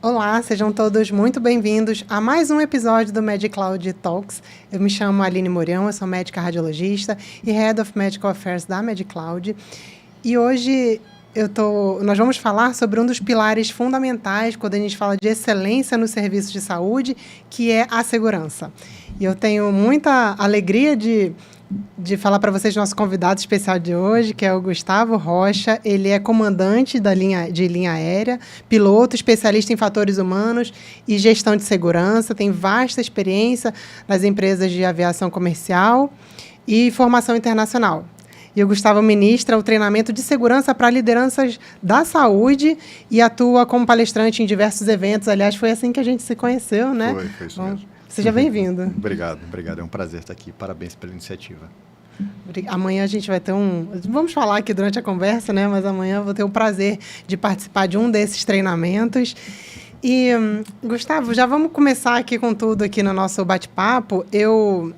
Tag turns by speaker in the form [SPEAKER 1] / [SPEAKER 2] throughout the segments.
[SPEAKER 1] Olá, sejam todos muito bem-vindos a mais um episódio do MediCloud Talks. Eu me chamo Aline Mourão, eu sou médica radiologista e Head of Medical Affairs da MediCloud. E hoje nós vamos falar sobre um dos pilares fundamentais quando a gente fala de excelência nos serviços de saúde, que é a segurança. E eu tenho muita alegria de falar para vocês do nosso convidado especial de hoje, que é o Gustavo Rocha. Ele é comandante de linha aérea, piloto, especialista em fatores humanos e gestão de segurança, tem vasta experiência nas empresas de aviação comercial e formação internacional. E o Gustavo ministra o treinamento de segurança para lideranças da saúde e atua como palestrante em diversos eventos. Aliás, foi assim que a gente se conheceu, né?
[SPEAKER 2] Foi isso mesmo.
[SPEAKER 1] Seja bem-vindo.
[SPEAKER 2] Obrigado. É um prazer estar aqui. Parabéns pela iniciativa.
[SPEAKER 1] Amanhã a gente vai ter Vamos falar aqui durante a conversa, né? Mas amanhã eu vou ter o prazer de participar de um desses treinamentos. E, Gustavo, já vamos começar aqui com tudo aqui no nosso bate-papo. Eu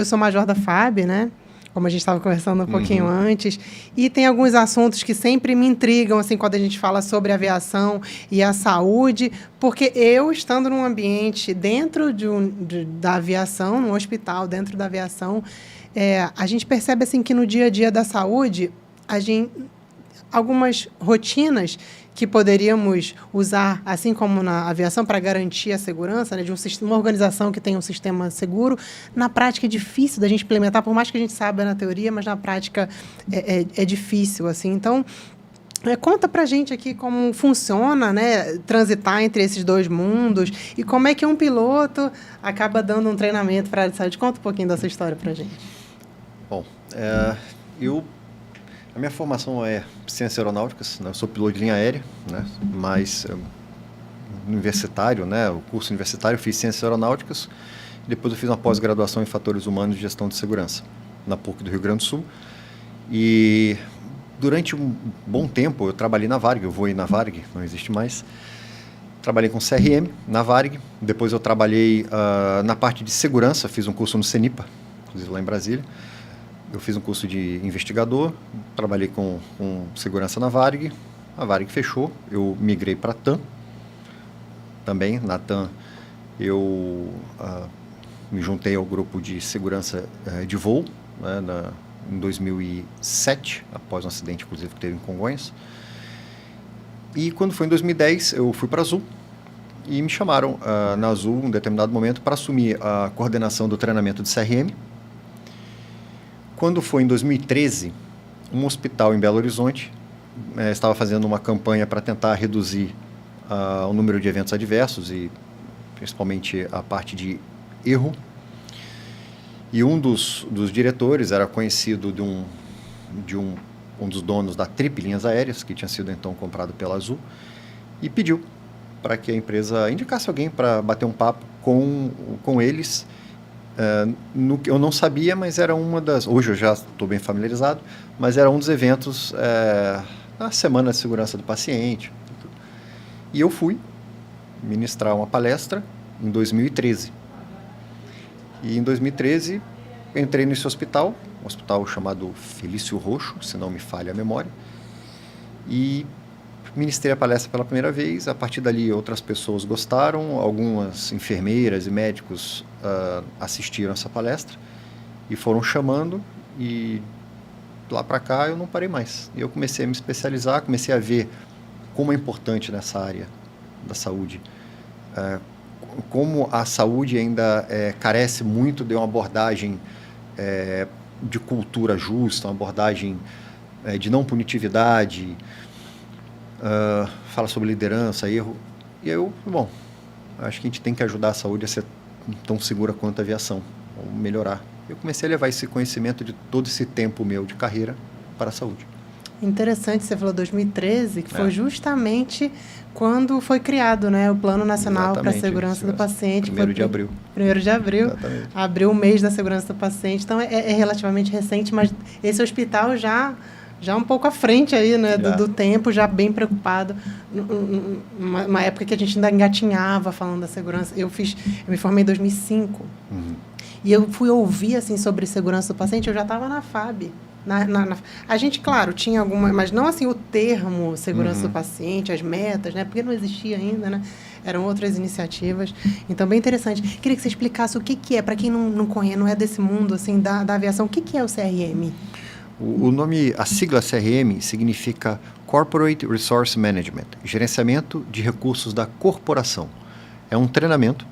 [SPEAKER 1] sou major da FAB, né? Como a gente estava conversando um pouquinho antes, e tem alguns assuntos que sempre me intrigam, assim, quando a gente fala sobre aviação e a saúde, porque eu, estando num ambiente dentro da aviação, num hospital dentro da aviação, a gente percebe, assim, que no dia a dia da saúde, algumas rotinas que poderíamos usar, assim como na aviação, para garantir a segurança, né, de uma organização que tem um sistema seguro, na prática é difícil da gente implementar, por mais que a gente saiba na teoria, mas na prática é difícil, assim. Então, conta para a gente aqui como funciona, né, transitar entre esses dois mundos e como é que um piloto acaba dando um treinamento para a área de saúde. Conta um pouquinho dessa história para a gente.
[SPEAKER 2] Bom, a minha formação é ciências aeronáuticas, né? Eu sou piloto de linha aérea, né? Mas universitário, né? O curso universitário eu fiz ciências aeronáuticas, depois eu fiz uma pós-graduação em fatores humanos e gestão de segurança na PUC do Rio Grande do Sul. E durante um bom tempo eu trabalhei na Varig, eu voei na Varig, não existe mais. Trabalhei com CRM na Varig, depois eu trabalhei na parte de segurança, fiz um curso no CENIPA, inclusive lá em Brasília. Eu fiz um curso de investigador, trabalhei com segurança na Varig, a Varig fechou, eu migrei para a TAM, também na TAM eu me juntei ao grupo de segurança de voo, né, em 2007, após um acidente inclusive que teve em Congonhas. E quando foi em 2010 eu fui para a Azul e me chamaram na Azul, em um determinado momento, para assumir a coordenação do treinamento de CRM. Quando foi em 2013, um hospital em Belo Horizonte estava fazendo uma campanha para tentar reduzir o número de eventos adversos e principalmente a parte de erro. E um dos diretores era conhecido de um dos donos da Trip Linhas Aéreas, que tinha sido então comprado pela Azul, e pediu para que a empresa indicasse alguém para bater um papo com eles. No que eu não sabia, mas era uma das... Hoje eu já estou bem familiarizado, mas era um dos eventos na Semana de Segurança do Paciente. E eu fui ministrar uma palestra em 2013. E em 2013 entrei nesse hospital, um hospital chamado Felício Roxo, se não me falha a memória, e ministrei a palestra pela primeira vez. A partir dali outras pessoas gostaram, algumas enfermeiras e médicos assistiram essa palestra e foram chamando, e lá para cá eu não parei mais. Eu comecei a me especializar, comecei a ver como é importante nessa área da saúde, como a saúde ainda carece muito de uma abordagem de cultura justa, uma abordagem de não punitividade, fala sobre liderança, erro. E acho que a gente tem que ajudar a saúde a ser tão segura quanto a aviação, ou melhorar. Eu comecei a levar esse conhecimento de todo esse tempo meu de carreira para a saúde.
[SPEAKER 1] Interessante, você falou 2013, que foi justamente quando foi criado, né, o Plano Nacional para a Segurança do Paciente.
[SPEAKER 2] 1º de abril.
[SPEAKER 1] 1º de abril.
[SPEAKER 2] Exatamente.
[SPEAKER 1] Abriu o mês da segurança do paciente. Então, é relativamente recente, mas esse hospital já um pouco à frente aí, né, do tempo, já bem preocupado. Uma época que a gente ainda engatinhava falando da segurança. Eu me formei em 2005. E eu fui ouvir assim, sobre segurança do paciente, eu já estava na FAB, A gente, claro, tinha alguma, mas não assim o termo segurança do paciente, as metas, né? Porque não existia ainda, né? Eram outras iniciativas. Então, bem interessante. Queria que você explicasse o que é, para quem não conhece, não é desse mundo assim da aviação, o que é o CRM?
[SPEAKER 2] O nome, a sigla CRM significa Corporate Resource Management, gerenciamento de recursos da corporação. É um treinamento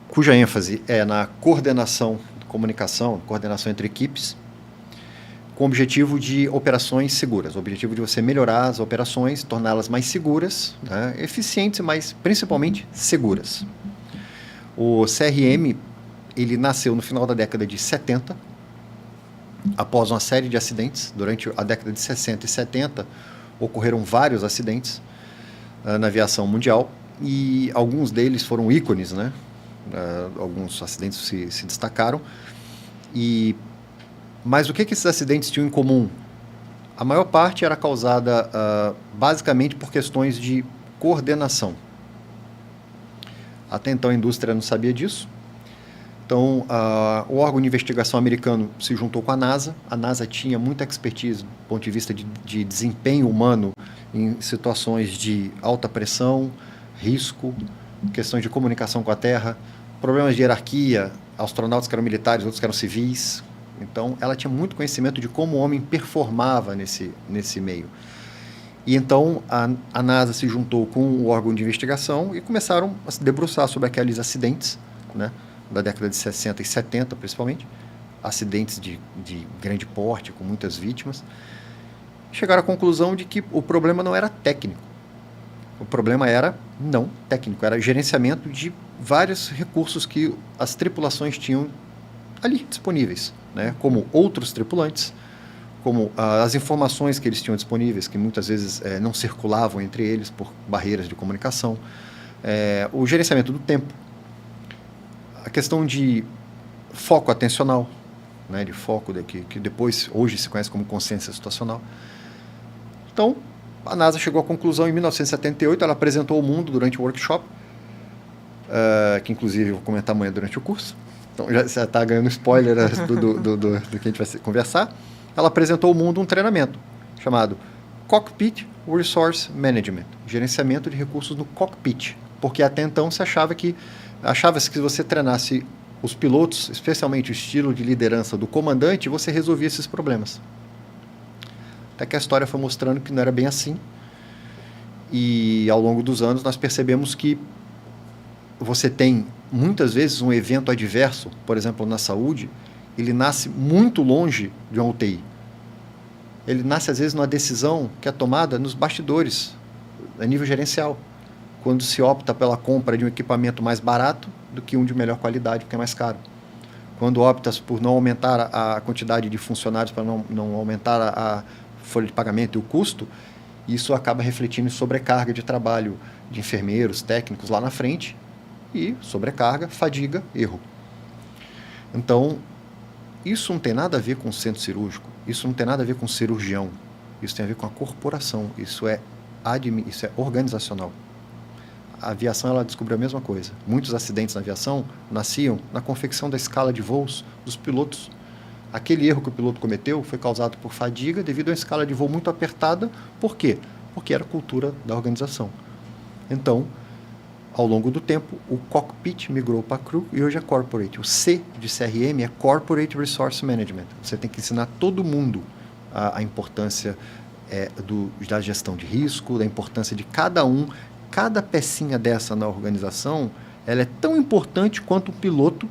[SPEAKER 2] cuja ênfase é na coordenação, comunicação, coordenação entre equipes, com o objetivo de operações seguras, o objetivo de você melhorar as operações, torná-las mais seguras, né, eficientes, mas principalmente seguras. O CRM, ele nasceu no final da década de 70, após uma série de acidentes. Durante a década de 60 e 70, ocorreram vários acidentes na aviação mundial, e alguns deles foram ícones, né? Alguns acidentes se destacaram. Mas o que esses acidentes tinham em comum? A maior parte era causada basicamente por questões de coordenação. Até então a indústria não sabia disso. Então, o órgão de investigação americano se juntou com a NASA. A NASA tinha muita expertise do ponto de vista de desempenho humano em situações de alta pressão, risco, questões de comunicação com a Terra, problemas de hierarquia, astronautas que eram militares, outros que eram civis. Então, ela tinha muito conhecimento de como o homem performava nesse meio. E então, a NASA se juntou com o órgão de investigação e começaram a se debruçar sobre aqueles acidentes, né, da década de 60 e 70, principalmente, acidentes de grande porte, com muitas vítimas. Chegaram à conclusão de que o problema não era técnico. O problema era não técnico, era gerenciamento de vários recursos que as tripulações tinham ali disponíveis, né? Como outros tripulantes, como as informações que eles tinham disponíveis, que muitas vezes não circulavam entre eles por barreiras de comunicação, o gerenciamento do tempo, a questão de foco atencional, né? De foco que depois, hoje se conhece como consciência situacional. Então, a NASA chegou à conclusão em 1978, ela apresentou ao mundo durante o workshop, que inclusive eu vou comentar amanhã durante o curso. Então, já está ganhando spoiler do que a gente vai conversar. Ela apresentou ao mundo um treinamento chamado Cockpit Resource Management, gerenciamento de recursos no cockpit, porque até então achava-se que se você treinasse os pilotos, especialmente o estilo de liderança do comandante, você resolvia esses problemas. Até que a história foi mostrando que não era bem assim, e ao longo dos anos nós percebemos que você tem muitas vezes um evento adverso, por exemplo, na saúde, ele nasce muito longe de uma UTI. Ele nasce, às vezes, numa decisão que é tomada nos bastidores, a nível gerencial, quando se opta pela compra de um equipamento mais barato do que um de melhor qualidade, porque é mais caro. Quando optas por não aumentar a quantidade de funcionários, para não aumentar a folha de pagamento e o custo, isso acaba refletindo em sobrecarga de trabalho de enfermeiros, técnicos lá na frente, e sobrecarga, fadiga, erro. Então, isso não tem nada a ver com o centro cirúrgico, isso não tem nada a ver com o cirurgião, isso tem a ver com a corporação, isso é organizacional. A aviação, ela descobriu a mesma coisa. Muitos acidentes na aviação nasciam na confecção da escala de voos dos pilotos. Aquele erro que o piloto cometeu foi causado por fadiga devido a uma escala de voo muito apertada. Por quê? Porque era a cultura da organização. Então, ao longo do tempo, o cockpit migrou para a crew e hoje é corporate. O C de CRM é Corporate Resource Management. Você tem que ensinar todo mundo a importância da gestão de risco, da importância de cada pecinha dessa na organização, ela é tão importante quanto o piloto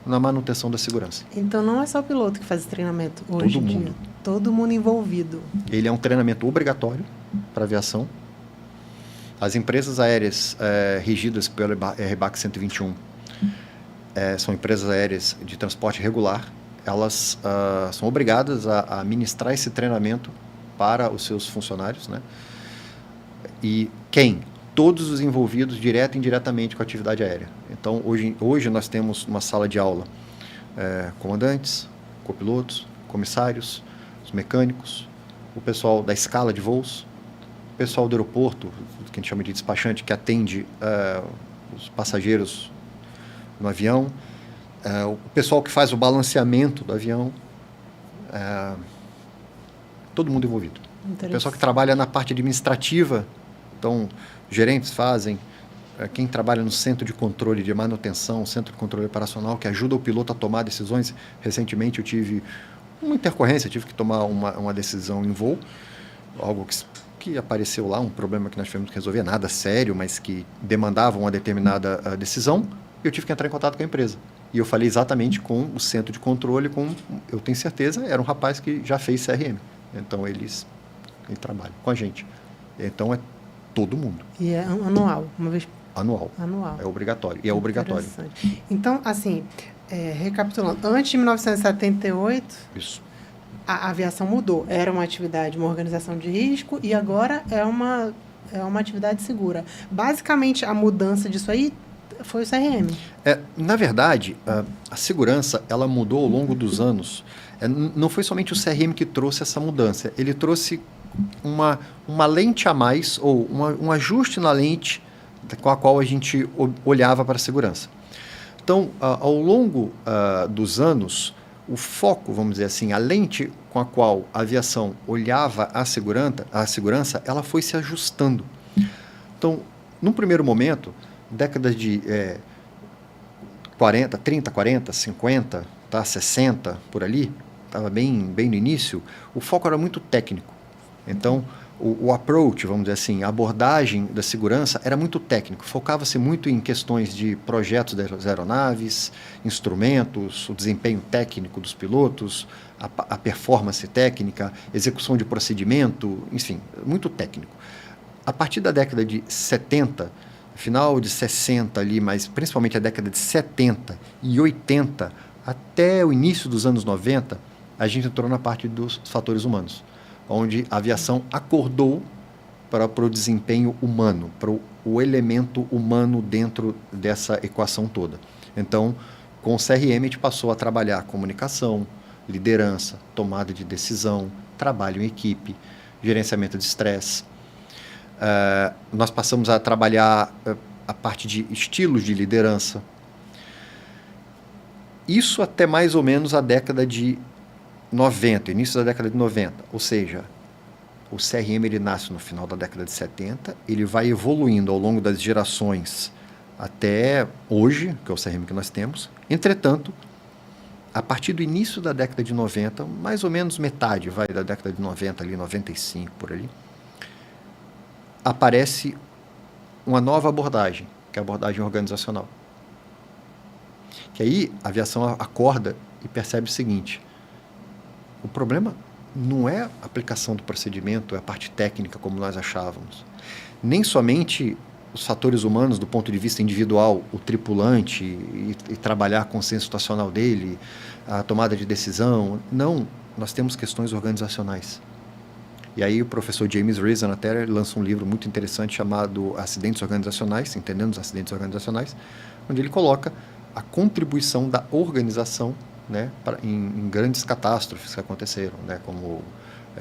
[SPEAKER 2] na manutenção da segurança.
[SPEAKER 1] Então não é só o piloto que faz esse treinamento hoje em dia. Todo mundo envolvido.
[SPEAKER 2] Ele é um treinamento obrigatório para a aviação. As empresas aéreas regidas pelo RBAC 121 são empresas aéreas de transporte regular. Elas são obrigadas a ministrar esse treinamento para os seus funcionários, né? E quem? Todos os envolvidos, direto e indiretamente com a atividade aérea. Então, hoje nós temos uma sala de aula, comandantes, copilotos, comissários, os mecânicos, o pessoal da escala de voos, o pessoal do aeroporto, que a gente chama de despachante, que atende os passageiros no avião, o pessoal que faz o balanceamento do avião, todo mundo envolvido. O pessoal que trabalha na parte administrativa, então, gerentes fazem, quem trabalha no centro de controle de manutenção, centro de controle operacional, que ajuda o piloto a tomar decisões. Recentemente eu tive uma intercorrência, tive que tomar uma decisão em voo, algo que apareceu lá, um problema que nós tivemos que resolver, nada sério, mas que demandava uma determinada decisão, e eu tive que entrar em contato com a empresa. E eu falei exatamente com o centro de controle, eu tenho certeza, era um rapaz que já fez CRM. Então, ele trabalha com a gente. Então, é todo mundo.
[SPEAKER 1] E é anual? Uma vez?
[SPEAKER 2] Anual. É obrigatório. E é obrigatório.
[SPEAKER 1] Então, assim, recapitulando, antes de 1978...
[SPEAKER 2] Isso.
[SPEAKER 1] A aviação mudou. Era uma atividade, uma organização de risco, e agora é uma atividade segura. Basicamente, a mudança disso aí foi o CRM.
[SPEAKER 2] Na verdade, a segurança ela mudou ao longo dos anos. Não foi somente o CRM que trouxe essa mudança. Ele trouxe uma lente a mais, ou um ajuste na lente com a qual a gente olhava para a segurança. Então, ao longo dos anos, o foco, vamos dizer assim, a lente com a qual a aviação olhava a segurança, ela foi se ajustando. Então, num primeiro momento, décadas de 30, 40, 50, 60, por ali, estava bem no início, o foco era muito técnico. Então, o approach, vamos dizer assim, a abordagem da segurança era muito técnico, focava-se muito em questões de projetos das aeronaves, instrumentos, o desempenho técnico dos pilotos, a performance técnica, execução de procedimento, enfim, muito técnico. A partir da década de 70, final de 60 ali, mas principalmente a década de 70 e 80, até o início dos anos 90, a gente entrou na parte dos fatores humanos, onde a aviação acordou para o desempenho humano, para o elemento humano dentro dessa equação toda. Então, com o CRM, a gente passou a trabalhar comunicação, liderança, tomada de decisão, trabalho em equipe, gerenciamento de estresse. Nós passamos a trabalhar a parte de estilos de liderança. Isso até mais ou menos a década de 90, início da década de 90, ou seja, o CRM ele nasce no final da década de 70, ele vai evoluindo ao longo das gerações até hoje, que é o CRM que nós temos. Entretanto, a partir do início da década de 90, mais ou menos metade da década de 90, ali 95, por ali, aparece uma nova abordagem, que é a abordagem organizacional. Que aí a aviação acorda e percebe o seguinte: o problema não é a aplicação do procedimento, é a parte técnica, como nós achávamos. Nem somente os fatores humanos do ponto de vista individual, o tripulante e trabalhar com o senso situacional dele, a tomada de decisão. Não, nós temos questões organizacionais. E aí o professor James Reason até lança um livro muito interessante chamado Acidentes Organizacionais, Entendendo os Acidentes Organizacionais, onde ele coloca a contribuição da organização, né, em grandes catástrofes que aconteceram, né, como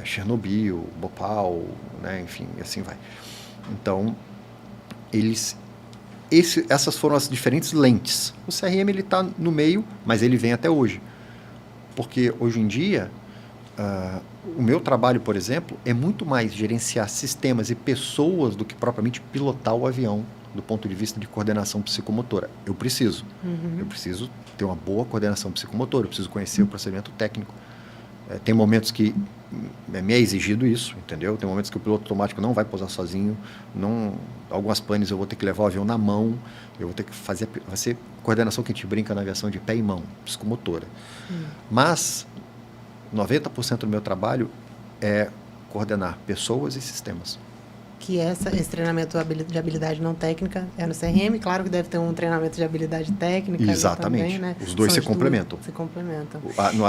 [SPEAKER 2] Chernobyl, Bhopal, né, enfim, e assim vai. Então, essas foram as diferentes lentes. O CRM está no meio, mas ele vem até hoje. Porque hoje em dia, o meu trabalho, por exemplo, é muito mais gerenciar sistemas e pessoas do que propriamente pilotar o avião do ponto de vista de coordenação psicomotora. Eu preciso ter uma boa coordenação psicomotora, eu preciso conhecer o procedimento técnico. Tem momentos que me é exigido isso, entendeu? Tem momentos que o piloto automático não vai pousar sozinho, algumas planes eu vou ter que levar o avião na mão, eu vou ter que fazer, vai ser coordenação que a gente brinca na aviação de pé e mão, psicomotora. Mas 90% do meu trabalho é coordenar pessoas e sistemas.
[SPEAKER 1] Que esse treinamento de habilidade não técnica é no CRM, claro que deve ter um treinamento de habilidade técnica.
[SPEAKER 2] Exatamente,
[SPEAKER 1] também, né?
[SPEAKER 2] Os dois se complementam.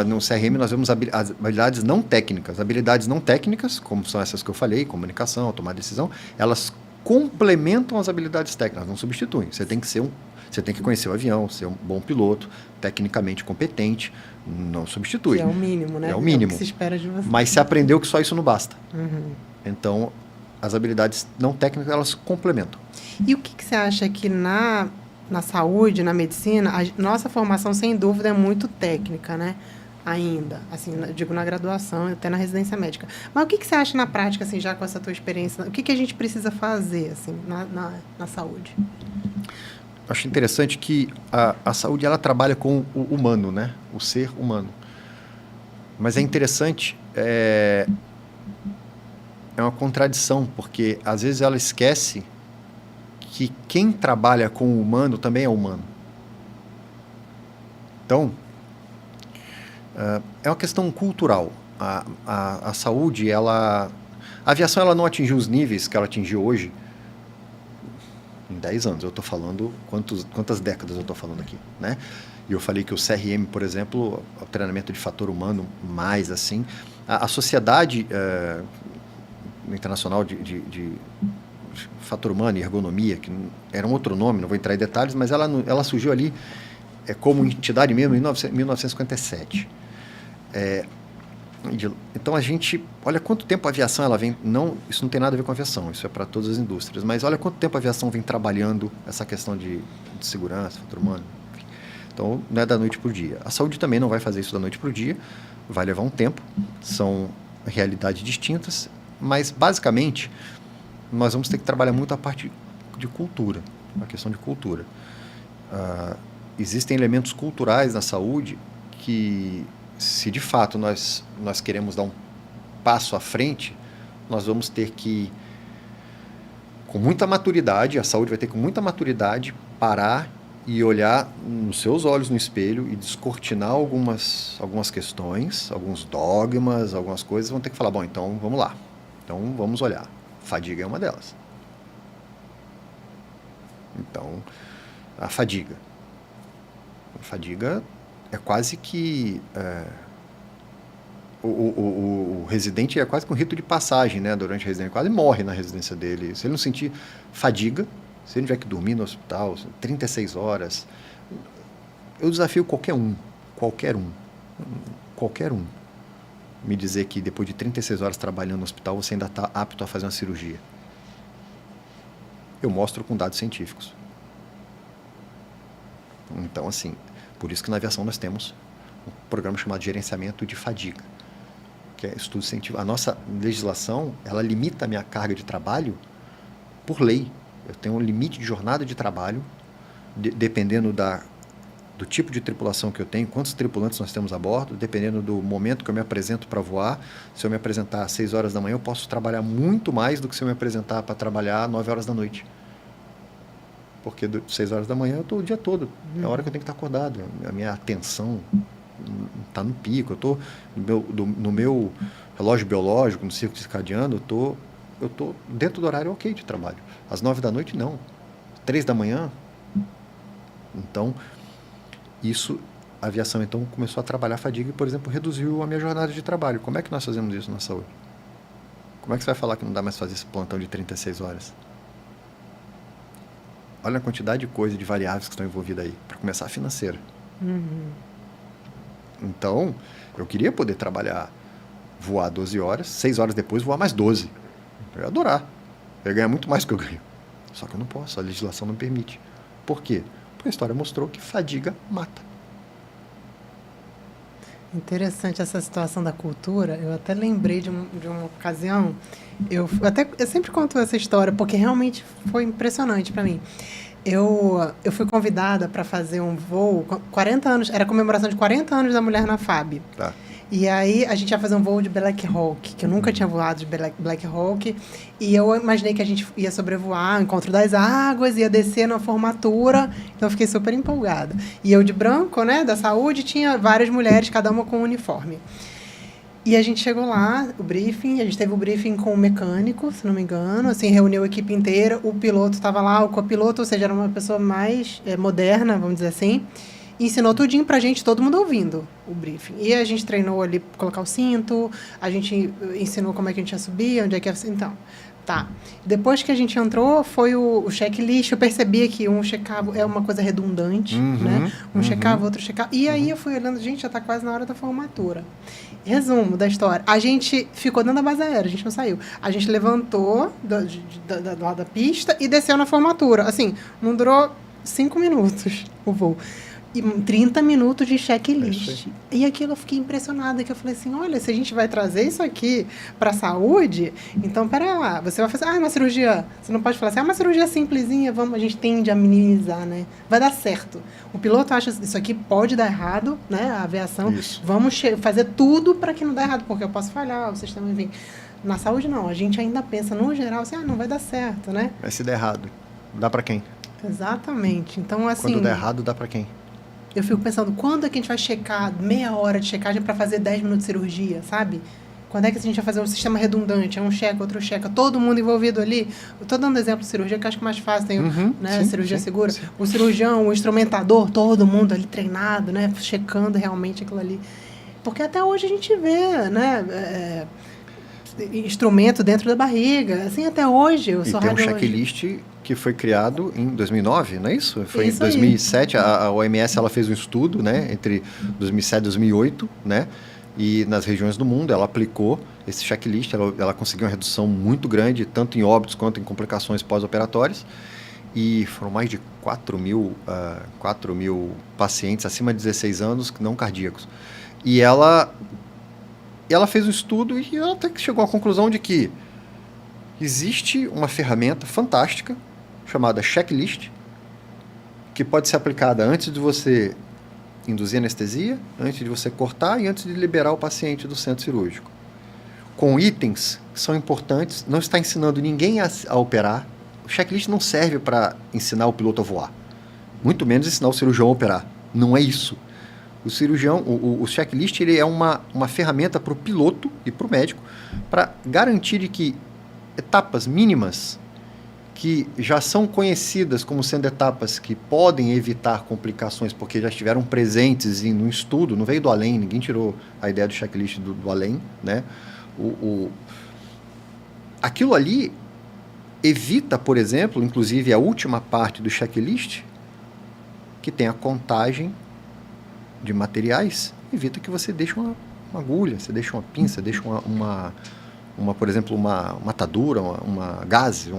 [SPEAKER 2] No CRM nós vemos as habilidades não técnicas. Habilidades não técnicas, como são essas que eu falei, comunicação, tomar decisão, elas complementam as habilidades técnicas, não substituem. Você tem que conhecer o avião, ser um bom piloto, tecnicamente competente, não substitui.
[SPEAKER 1] Que é o mínimo, né?
[SPEAKER 2] É o mínimo.
[SPEAKER 1] É o que se espera de você.
[SPEAKER 2] Mas se aprendeu que só isso não basta. Então, as habilidades não técnicas, elas complementam.
[SPEAKER 1] E o que você acha que na saúde, na medicina, a nossa formação, sem dúvida, é muito técnica, né? ainda, assim, digo na graduação, até na residência médica. Mas o que você acha na prática, assim, já com essa tua experiência? O que a gente precisa fazer, assim, na saúde?
[SPEAKER 2] Acho interessante que a saúde, ela trabalha com o humano, né? O ser humano. Mas é interessante, é uma contradição, porque às vezes ela esquece que quem trabalha com o humano também é humano. Então, é uma questão cultural. A saúde, a aviação, ela não atingiu os níveis que ela atingiu hoje em 10 anos. Eu estou falando, quantas décadas eu estou falando aqui, né? E eu falei que o CRM, por exemplo, o treinamento de fator humano, mais assim. A Sociedade Internacional de Fator Humano e Ergonomia, que era um outro nome, não vou entrar em detalhes, mas ela surgiu ali como entidade mesmo em 1957. Então a gente, olha quanto tempo a aviação ela vem, isso não tem nada a ver com a aviação, isso é para todas as indústrias, mas olha quanto tempo a aviação vem trabalhando essa questão de segurança, fator humano, enfim. Então não é da noite para o dia. A saúde também não vai fazer isso da noite para o dia, vai levar um tempo, são realidades distintas, mas basicamente nós vamos ter que trabalhar muito a parte de cultura, a questão de cultura. Existem elementos culturais na saúde que, se de fato nós queremos dar um passo à frente, nós vamos ter que, com muita maturidade, a saúde vai ter com muita maturidade, parar e olhar nos seus olhos no espelho e descortinar algumas questões, alguns dogmas, algumas coisas, vão ter que falar, bom, então vamos lá, então vamos olhar. Fadiga é uma delas. Então, a fadiga é quase que o residente é quase que um rito de passagem, né? Durante a residência, quase morre na residência dele. Se ele não sentir fadiga, se ele tiver que dormir no hospital 36 horas, eu desafio qualquer um me dizer que depois de 36 horas trabalhando no hospital você ainda está apto a fazer uma cirurgia. Eu mostro com dados científicos. Então, assim, por isso que na aviação nós temos um programa chamado de gerenciamento de fadiga, que é estudo científico. A nossa legislação, ela limita a minha carga de trabalho por lei. Eu tenho um limite de jornada de trabalho, dependendo do tipo de tripulação que eu tenho, quantos tripulantes nós temos a bordo, dependendo do momento que eu me apresento para voar. Se eu me apresentar às 6 horas da manhã, eu posso trabalhar muito mais do que se eu me apresentar para trabalhar às 9 horas da noite. Porque 6 horas da manhã eu estou o dia todo. É a hora que eu tenho que estar acordado. A minha atenção está no pico. Eu estou no meu relógio biológico, no ciclo circadiano, eu estou dentro do horário ok de trabalho. Às 9 da noite, não. 3 da manhã. Então, a aviação então começou a trabalhar a fadiga e, por exemplo, reduziu a minha jornada de trabalho. Como é que nós fazemos isso na saúde? Como é que você vai falar que não dá mais fazer esse plantão de 36 horas? Olha a quantidade de coisas, de variáveis que estão envolvidas aí. Para começar, a financeira. Então, eu queria poder voar 12 horas, 6 horas depois voar mais 12. Eu ia adorar. Eu ia ganhar muito mais do que eu ganho. Só que eu não posso, a legislação não permite. Por quê? Porque a história mostrou que fadiga mata.
[SPEAKER 1] Interessante essa situação da cultura. Eu até lembrei de uma ocasião. Eu sempre conto essa história porque realmente foi impressionante para mim. Eu fui convidada para fazer um voo, 40 anos, era a comemoração de 40 anos da mulher na FAB.
[SPEAKER 2] Tá.
[SPEAKER 1] E aí a gente ia fazer um voo de Black Hawk, que eu nunca tinha voado de Black Hawk, e eu imaginei que a gente ia sobrevoar o Encontro das Águas, ia descer na formatura, então eu fiquei super empolgada. E eu de branco, né, da saúde, tinha várias mulheres, cada uma com um uniforme. E a gente chegou lá, a gente teve o briefing com o mecânico, se não me engano, assim, reuniu a equipe inteira, o piloto estava lá, o copiloto, ou seja, era uma pessoa mais moderna, vamos dizer assim, ensinou tudinho pra gente, todo mundo ouvindo o briefing. E a gente treinou ali colocar o cinto, a gente ensinou como é que a gente ia subir, onde é que ia... Então, tá. Depois que a gente entrou, foi o checklist, eu percebia que um checava, é uma coisa redundante, né? Um checava, outro checava. E aí eu fui olhando, gente, já tá quase na hora da formatura. Resumo da história. A gente ficou dentro da base aérea, a gente não saiu. A gente levantou do lado da pista e desceu na formatura. Assim, não durou 5 minutos o voo. E 30 minutos de checklist. E aquilo eu fiquei impressionada, que eu falei assim, olha, se a gente vai trazer isso aqui para a saúde, então, pera lá, você vai fazer, uma cirurgia, você não pode falar assim, uma cirurgia simplesinha, a gente tende a minimizar, né? Vai dar certo. O piloto acha, isso aqui pode dar errado, né? A aviação, vamos fazer tudo para que não dê errado, porque eu posso falhar, o sistema, enfim. Na saúde, não. A gente ainda pensa, no geral, assim, não vai dar certo, né?
[SPEAKER 2] Mas se der errado, dá para quem?
[SPEAKER 1] Exatamente. Então, assim...
[SPEAKER 2] Quando der errado, dá para quem?
[SPEAKER 1] Eu fico pensando, quando é que a gente vai checar meia hora de checagem para fazer 10 minutos de cirurgia, sabe? Quando é que a gente vai fazer um sistema redundante? Um checa, outro checa, todo mundo envolvido ali. Eu estou dando exemplo de cirurgia, que acho que é mais fácil, tem né, cirurgia segura. Sim. O cirurgião, o instrumentador, todo mundo ali treinado, né? Checando realmente aquilo ali. Porque até hoje a gente vê, né? Instrumento dentro da barriga. Assim, até hoje eu sou
[SPEAKER 2] radiologista. Tem um checklist que foi criado em 2009, não é isso? Foi isso em 2007, a OMS ela fez um estudo, né, entre 2007 e 2008, né, e nas regiões do mundo ela aplicou esse checklist, ela conseguiu uma redução muito grande, tanto em óbitos quanto em complicações pós-operatórias, e foram mais de 4 mil pacientes acima de 16 anos não cardíacos. E ela fez um estudo e ela até que chegou à conclusão de que existe uma ferramenta fantástica chamada checklist, que pode ser aplicada antes de você induzir anestesia, antes de você cortar e antes de liberar o paciente do centro cirúrgico. Com itens que são importantes, não está ensinando ninguém a operar. O checklist não serve para ensinar o piloto a voar, muito menos ensinar o cirurgião a operar. Não é isso. O cirurgião, o checklist ele é uma ferramenta para o piloto e para o médico para garantir de que etapas mínimas que já são conhecidas como sendo etapas que podem evitar complicações porque já estiveram presentes no estudo, não veio do além, ninguém tirou a ideia do checklist do além, né? Aquilo ali evita, por exemplo, inclusive a última parte do checklist, que tem a contagem de materiais, evita que você deixe uma agulha, você deixa uma pinça, deixa por exemplo, uma atadura, uma gaze,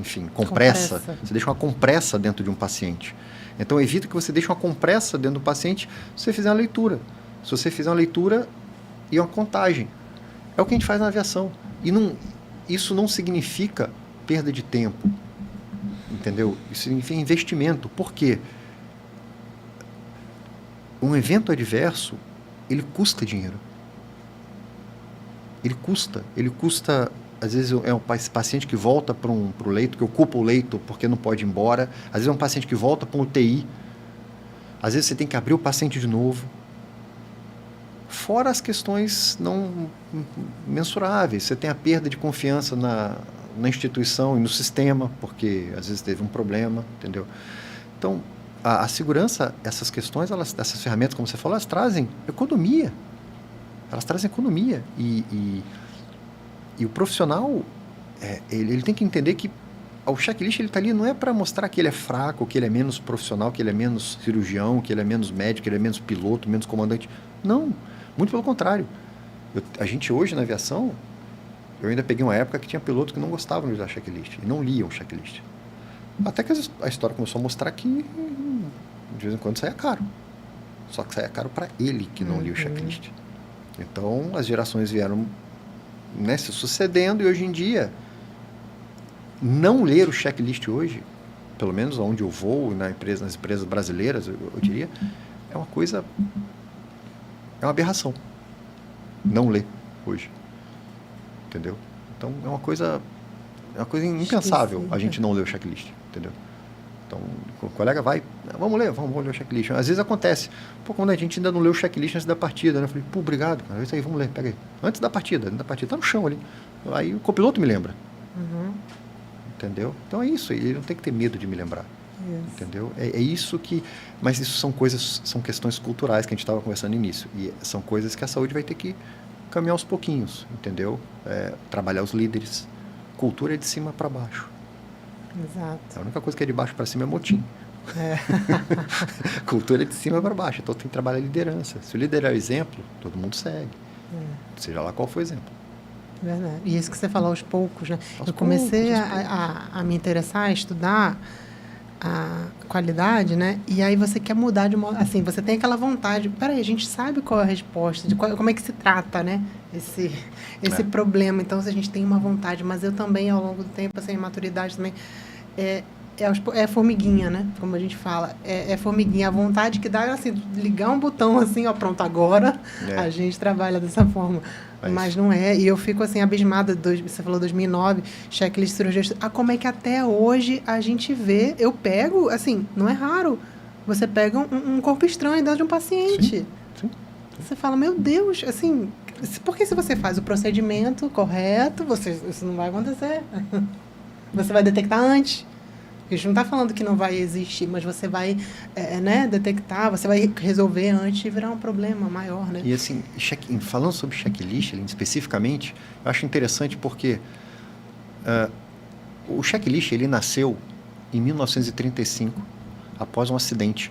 [SPEAKER 2] enfim, compressa. Você deixa uma compressa dentro de um paciente. Então, evita que você deixe uma compressa dentro do paciente se você fizer uma leitura. Se você fizer uma leitura e uma contagem. É o que a gente faz na aviação. E isso não significa perda de tempo. Entendeu? Isso significa investimento. Por quê? Um evento adverso, ele custa dinheiro. Ele custa, às vezes é um paciente que volta para o leito, que ocupa o leito porque não pode ir embora, às vezes é um paciente que volta para um UTI, às vezes você tem que abrir o paciente de novo, fora as questões não mensuráveis, você tem a perda de confiança na instituição e no sistema, porque às vezes teve um problema, entendeu? Então, a segurança, essas questões, essas ferramentas, como você falou, elas trazem economia. Elas trazem economia e o profissional, ele tem que entender que o checklist ele está ali não é para mostrar que ele é fraco, que ele é menos profissional, que ele é menos cirurgião, que ele é menos médico, que ele é menos piloto, menos comandante. Não, muito pelo contrário. A gente hoje na aviação, eu ainda peguei uma época que tinha pilotos que não gostavam de usar checklist e não liam checklist. Até que a história começou a mostrar que de vez em quando saía caro. Só que saía caro para ele que não lia o checklist. Então, as gerações vieram, né, se sucedendo e hoje em dia, não ler o checklist hoje, pelo menos onde eu vou, nas empresas brasileiras, eu diria, é uma coisa, é uma aberração. Não ler hoje. Entendeu? Então, é uma coisa impensável a gente não ler o checklist, entendeu? Então, o colega vai, vamos ler o checklist. Às vezes acontece, quando a gente ainda não leu o checklist antes da partida, né? Eu falei, obrigado, cara, isso aí, vamos ler, pega aí. Antes da partida, tá no chão ali. Aí o copiloto me lembra. Entendeu? Então é isso, ele não tem que ter medo de me lembrar. Entendeu? É isso que... Mas isso são questões culturais que a gente estava conversando no início. E são coisas que a saúde vai ter que caminhar aos pouquinhos, entendeu? Trabalhar os líderes. Cultura é de cima para baixo.
[SPEAKER 1] Exato.
[SPEAKER 2] A única coisa que é de baixo para cima é motim. Cultura é de cima para baixo, então tem que trabalhar a liderança. Se o líder é o exemplo, todo mundo segue. Seja lá qual for o exemplo.
[SPEAKER 1] Verdade. E isso que você falou aos poucos, né? Eu comecei a me interessar, a estudar a qualidade, né? E aí você quer mudar de modo... Assim, você tem aquela vontade... Peraí, a gente sabe qual é a resposta, como é que se trata, né? Esse problema. Então, se a gente tem uma vontade, mas eu também, ao longo do tempo, assim, maturidade também... É formiguinha, né? Como a gente fala. É formiguinha. A vontade que dá, assim, ligar um botão, assim, ó, pronto, agora a gente trabalha dessa forma. Mas não é. E eu fico, assim, abismada. Você falou 2009, checklist de cirurgia. Como é que até hoje a gente vê... Eu pego, assim, não é raro. Você pega um corpo estranho dentro de um paciente.
[SPEAKER 2] Sim.
[SPEAKER 1] Você fala, meu Deus, assim... Porque se você faz o procedimento correto, isso não vai acontecer. Você vai detectar antes. A gente não está falando que não vai existir, mas você vai detectar, você vai resolver antes de virar um problema maior, né?
[SPEAKER 2] E assim, falando sobre checklist, especificamente, eu acho interessante porque o checklist ele nasceu em 1935, após um acidente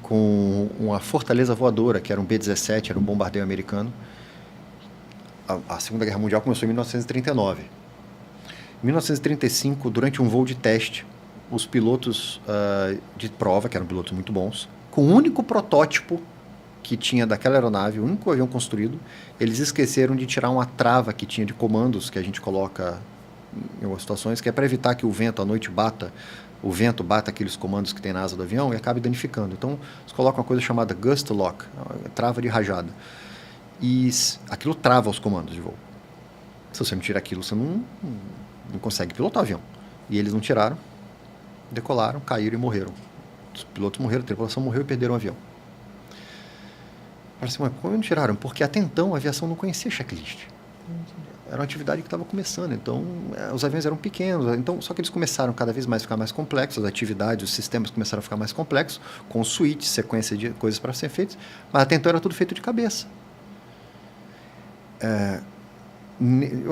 [SPEAKER 2] com uma fortaleza voadora, que era um B-17, era um bombardeio americano. A Segunda Guerra Mundial começou em 1939. Em 1935, durante um voo de teste, os pilotos de prova, que eram pilotos muito bons, com o único protótipo que tinha daquela aeronave, o único avião construído, eles esqueceram de tirar uma trava que tinha de comandos que a gente coloca em algumas situações, que é para evitar que o vento à noite o vento bata aqueles comandos que tem na asa do avião e acabe danificando. Então, eles colocam uma coisa chamada gust lock, trava de rajada. E aquilo trava os comandos de voo. Se você não tira aquilo, você não consegue pilotar o avião. E eles não tiraram, decolaram, caíram e morreram. Os pilotos morreram, a tripulação morreu e perderam o avião. Parece, mas como não tiraram? Porque até então a aviação não conhecia checklist. Era uma atividade que estava começando, então os aviões eram pequenos, então, só que eles começaram cada vez mais a ficar mais complexos, as atividades, os sistemas começaram a ficar mais complexos, com suítes, sequência de coisas para serem feitas, mas até então era tudo feito de cabeça.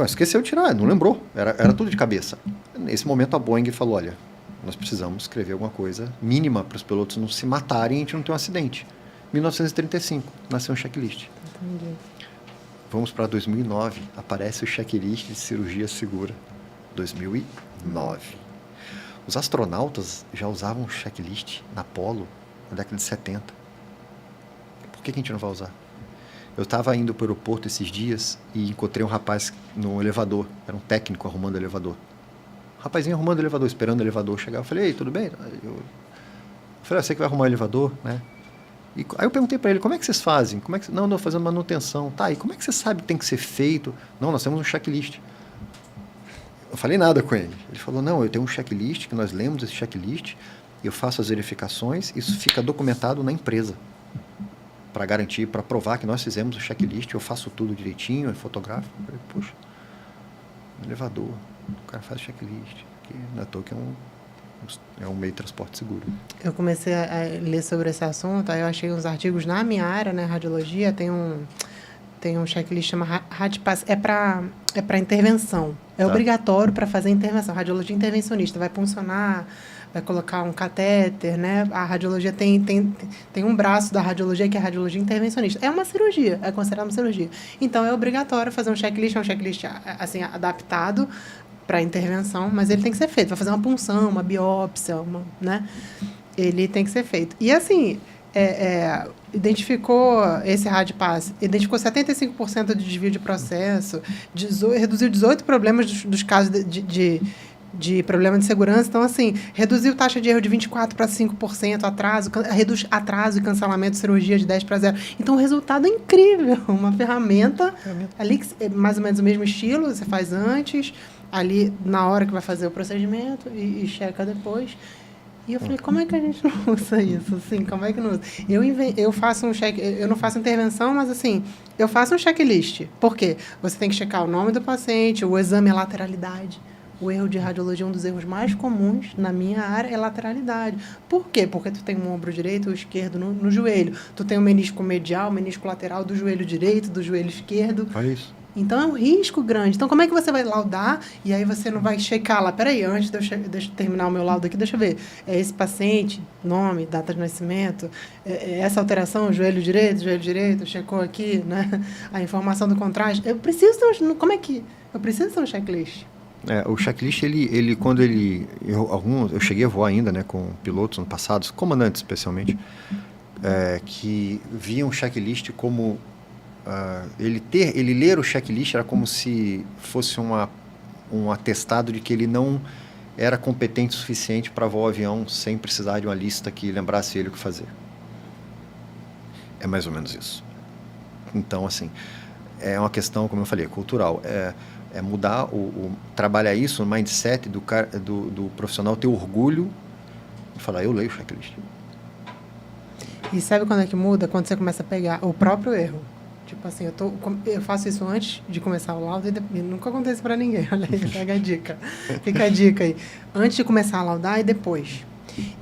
[SPEAKER 2] Esqueceu de tirar, não lembrou, era tudo de cabeça. Nesse momento a Boeing falou, olha, nós precisamos escrever alguma coisa mínima para os pilotos não se matarem e a gente não ter um acidente. 1935, nasceu um checklist.
[SPEAKER 1] Entendi.
[SPEAKER 2] Vamos para 2009, aparece o checklist de cirurgia segura. 2009. Os astronautas já usavam checklist na Apollo na década de 70. Por que a gente não vai usar? Eu estava indo para o aeroporto esses dias e encontrei um rapaz no elevador. Era um técnico arrumando o elevador. Um rapazinho arrumando o elevador, esperando o elevador chegar. Eu falei, ei, tudo bem? Eu falei, você que vai arrumar o elevador, né? Aí eu perguntei para ele, como é que vocês fazem? Não, fazendo manutenção. Tá, e como é que você sabe que tem que ser feito? Não, nós temos um checklist. Eu falei nada com ele. Ele falou, não, eu tenho um checklist, que nós lemos esse checklist, eu faço as verificações, isso fica documentado na empresa. Para garantir, para provar que nós fizemos o checklist, eu faço tudo direitinho, eu fotografo. Eu falei, puxa, elevador, o cara faz checklist. Que não é à toa que é um meio de transporte seguro.
[SPEAKER 1] Eu comecei a ler sobre esse assunto, aí eu achei uns artigos na minha área, né, radiologia, tem um checklist chama RadPass, é para intervenção. É obrigatório para fazer intervenção, radiologia intervencionista, vai puncionar, vai colocar um catéter, né? A radiologia tem um braço da radiologia que é a radiologia intervencionista. É uma cirurgia, é considerada uma cirurgia. Então, é obrigatório fazer um checklist assim, adaptado para intervenção, mas ele tem que ser feito. Vai fazer uma punção, uma biópsia, né? Ele tem que ser feito. E, assim, identificou esse RadPass, identificou 75% de desvio de processo, reduziu 18 problemas dos casos de problema de segurança. Então, assim, reduziu taxa de erro de 24% para 5%, reduz atraso e cancelamento de cirurgia de 10% para 0%. Então, o resultado é incrível. Uma ferramenta ali, que é mais ou menos o mesmo estilo, você faz antes, ali na hora que vai fazer o procedimento e checa depois. E eu falei, como é que a gente não usa isso? Assim, como é que não usa? Eu faço eu não faço intervenção, mas assim, eu faço um checklist. Por quê? Você tem que checar o nome do paciente, o exame é lateralidade. O erro de radiologia, um dos erros mais comuns na minha área é lateralidade. Por quê? Porque tu tem um ombro direito ou esquerdo no joelho. Tu tem o menisco medial, o menisco lateral do joelho direito, do joelho esquerdo.
[SPEAKER 2] Olha isso.
[SPEAKER 1] Então, é um risco grande. Então, como é que você vai laudar e aí você não vai checar lá? Peraí, antes deixa eu terminar o meu laudo aqui, deixa eu ver. É esse paciente, nome, data de nascimento, essa alteração, joelho direito, checou aqui, né? A informação do contraste. Eu preciso ter eu preciso ter um checklist.
[SPEAKER 2] O checklist, eu cheguei a voar ainda, né, com pilotos no passado, comandantes especialmente, que viam o checklist como ele ler o checklist era como se fosse um atestado de que ele não era competente o suficiente para voar o avião sem precisar de uma lista que lembrasse ele o que fazer. É mais ou menos isso. Então, assim, é uma questão, como eu falei, cultural. É mudar, trabalhar isso no mindset do profissional, ter orgulho de falar, eu leio o checklist.
[SPEAKER 1] E sabe quando é que muda? Quando você começa a pegar o próprio erro. Tipo assim, eu faço isso antes de começar o laudo e nunca acontece para ninguém. Olha aí, pega a dica. Fica a dica aí. Antes de começar a laudar e depois.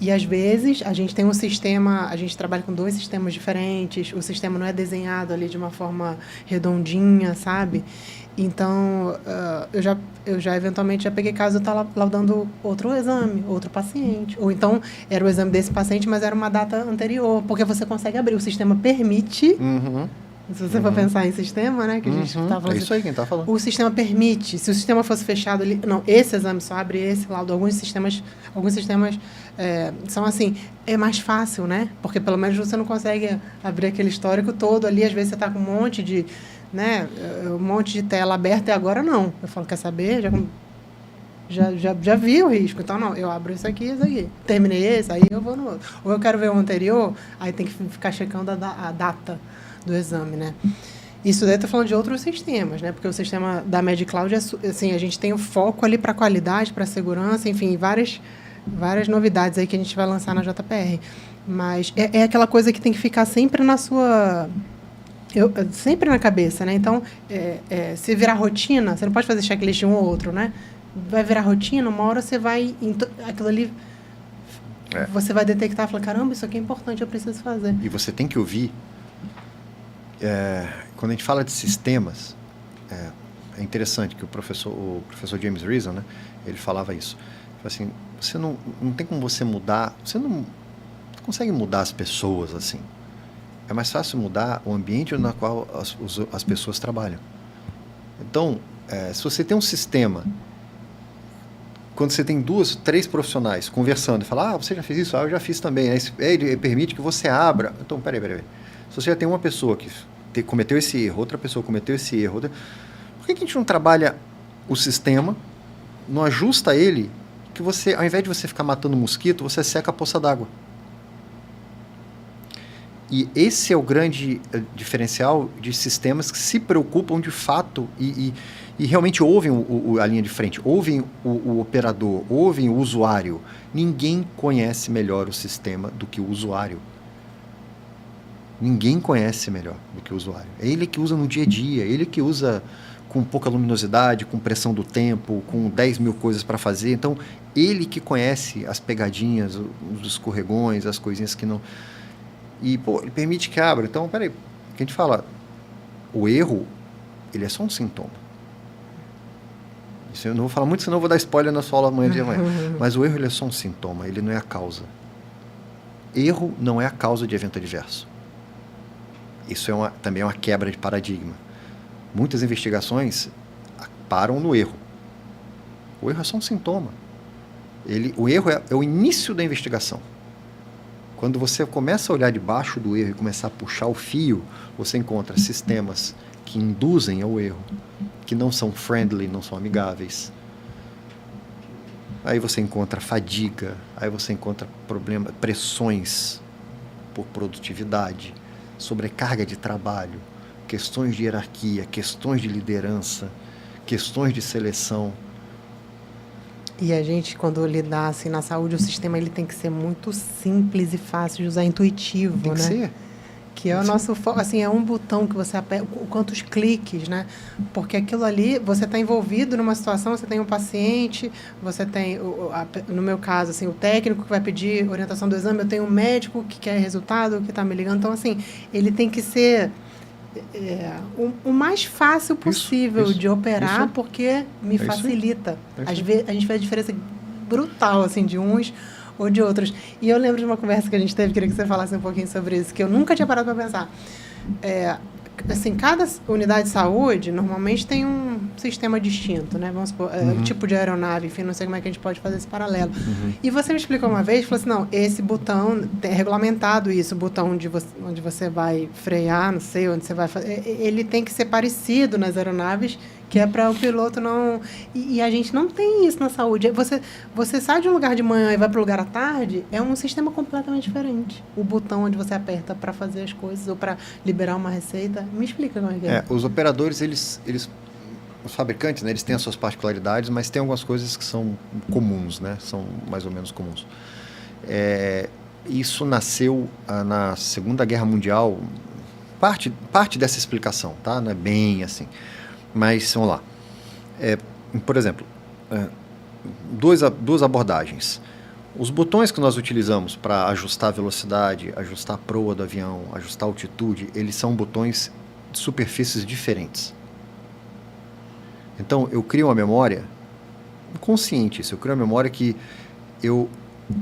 [SPEAKER 1] E às vezes a gente tem um sistema, a gente trabalha com 2 sistemas diferentes, o sistema não é desenhado ali de uma forma redondinha, sabe? Então, eu já eventualmente já peguei caso de estar laudando outro exame, outro paciente. Ou então, era o exame desse paciente, mas era uma data anterior, porque você consegue abrir. O sistema permite... Se você for pensar em sistema, né? Que a gente tá falando,
[SPEAKER 2] é isso aí quem está falando.
[SPEAKER 1] O sistema permite. Se o sistema fosse fechado, não, esse exame só abre esse laudo. Alguns sistemas são assim, é mais fácil, né? Porque pelo menos você não consegue abrir aquele histórico todo ali. Às vezes você está com um monte de tela aberta e agora não. Eu falo, quer saber? Já vi o risco. Então, não, eu abro isso aqui. Terminei esse, aí eu vou no outro. Ou eu quero ver o anterior, aí tem que ficar checando a data do exame, né? Isso daí eu tô falando de outros sistemas, né? Porque o sistema da MedCloud, assim, a gente tem o foco ali para qualidade, para segurança, enfim, várias novidades aí que a gente vai lançar na JPR. Mas é aquela coisa que tem que ficar sempre na sua... sempre na cabeça, né? Então, se virar rotina, você não pode fazer checklist um ou outro, né? Vai virar rotina, uma hora você vai... aquilo ali... Você vai detectar e falar, caramba, isso aqui é importante, eu preciso fazer.
[SPEAKER 2] E você tem que ouvir... quando a gente fala de sistemas, é interessante que o professor James Reason, né, ele falava isso. Assim, você não tem como você mudar, você não consegue mudar as pessoas assim. É mais fácil mudar o ambiente no qual as pessoas trabalham. Então, se você tem um sistema, quando você tem 2, 3 profissionais conversando e falar, você já fez isso? Eu já fiz também. Ele permite que você abra. Então, peraí. Se você já tem uma pessoa que cometeu esse erro, outra pessoa cometeu esse erro, por que a gente não trabalha o sistema, não ajusta ele, que você, ao invés de você ficar matando mosquito, você seca a poça d'água? E esse é o grande diferencial de sistemas que se preocupam de fato e realmente ouvem a linha de frente, ouvem o operador, ouvem o usuário. Ninguém conhece melhor o sistema do que o usuário. Ninguém conhece melhor do que o usuário. É ele que usa no dia a dia, ele que usa com pouca luminosidade, com pressão do tempo, com 10 mil coisas para fazer. Então, ele que conhece as pegadinhas, os escorregões, as coisinhas que não... E, ele permite que abra. Então, peraí, o que a gente fala? O erro, ele é só um sintoma. Isso eu não vou falar muito, senão eu vou dar spoiler na sua aula amanhã de manhã. Mas o erro, ele é só um sintoma, ele não é a causa. Erro não é a causa de evento adverso. Isso também é uma quebra de paradigma. Muitas investigações param no erro. O erro é só um sintoma. O erro é o início da investigação. Quando você começa a olhar debaixo do erro e começar a puxar o fio, você encontra sistemas que induzem ao erro, que não são friendly, não são amigáveis. Aí você encontra fadiga, aí você encontra pressões por produtividade, sobrecarga de trabalho, questões de hierarquia, questões de liderança, questões de seleção.
[SPEAKER 1] E a gente, quando lidar assim, na saúde, o sistema ele tem que ser muito simples e fácil de usar, intuitivo,
[SPEAKER 2] tem que
[SPEAKER 1] né?
[SPEAKER 2] ser.
[SPEAKER 1] Que é o nosso foco, assim, é um botão que você aperta, quantos cliques, né? Porque aquilo ali, você está envolvido numa situação, você tem um paciente, você tem, no meu caso, assim, o técnico que vai pedir orientação do exame, eu tenho um médico que quer resultado, que está me ligando. Então, assim, ele tem que ser o mais fácil possível
[SPEAKER 2] isso,
[SPEAKER 1] de operar,
[SPEAKER 2] isso.
[SPEAKER 1] Me
[SPEAKER 2] É isso
[SPEAKER 1] facilita.
[SPEAKER 2] aí.
[SPEAKER 1] Às vezes, a gente vê a diferença brutal, assim, de uns ou de outros. E eu lembro de uma conversa que a gente teve, queria que você falasse um pouquinho sobre isso, que eu nunca tinha parado para pensar. assim, cada unidade de saúde normalmente tem um sistema distinto, né? Vamos supor, tipo de aeronave, enfim, não sei como é que a gente pode fazer esse paralelo. E você me explicou uma vez, falou assim, não, esse botão, é regulamentado isso, o botão onde você vai frear, não sei, onde você vai fazer, ele tem que ser parecido nas aeronaves, que é para o piloto não... E a gente não tem isso na saúde. Você sai de um lugar de manhã e vai para o lugar à tarde, é um sistema completamente diferente. O botão onde você aperta para fazer as coisas ou para liberar uma receita. Me explica como é que é.
[SPEAKER 2] Os operadores, os fabricantes, né, eles têm as suas particularidades, mas tem algumas coisas que são comuns, né? São mais ou menos comuns. Isso nasceu na Segunda Guerra Mundial, parte dessa explicação, tá? Não é bem assim. Mas, vamos lá. Por exemplo, duas abordagens. Os botões que nós utilizamos para ajustar a velocidade, ajustar a proa do avião, ajustar a altitude, eles são botões de superfícies diferentes. Então, eu crio uma memória inconsciente. Eu crio uma memória que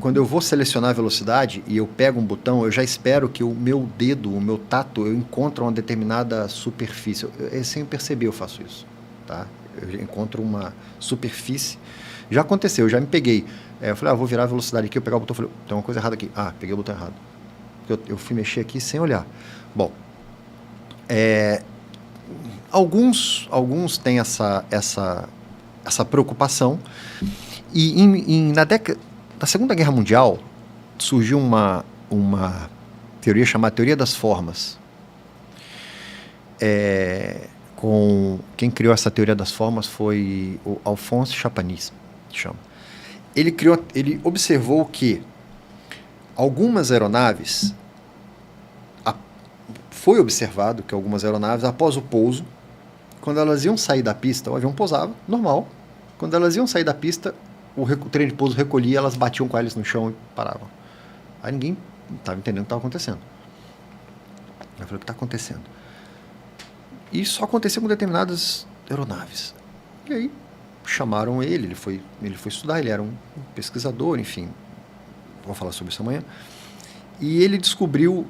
[SPEAKER 2] quando eu vou selecionar a velocidade e eu pego um botão, eu já espero que o meu dedo, o meu tato, eu encontro uma determinada superfície. Sem perceber eu faço isso, tá? Eu encontro uma superfície. Já aconteceu, eu já me peguei. Eu falei, vou virar a velocidade aqui, eu pegar o botão, falei, tem uma coisa errada aqui. Peguei o botão errado. Eu fui mexer aqui sem olhar. Bom, alguns têm essa preocupação. E na Segunda Guerra Mundial, surgiu uma teoria chamada Teoria das Formas. Quem criou essa Teoria das Formas foi o Alphonse Chapanis, que chama. Ele observou que algumas aeronaves, foi observado que algumas aeronaves, após o pouso, quando elas iam sair da pista, o avião pousava, normal, quando elas iam sair da pista, o trem de pouso recolhia, elas batiam com eles no chão e paravam. Aí ninguém estava entendendo o que estava acontecendo. Eu falei, o que está acontecendo? E só acontecia com determinadas aeronaves. E aí chamaram ele foi estudar, ele era um pesquisador, enfim, vou falar sobre isso amanhã. E ele descobriu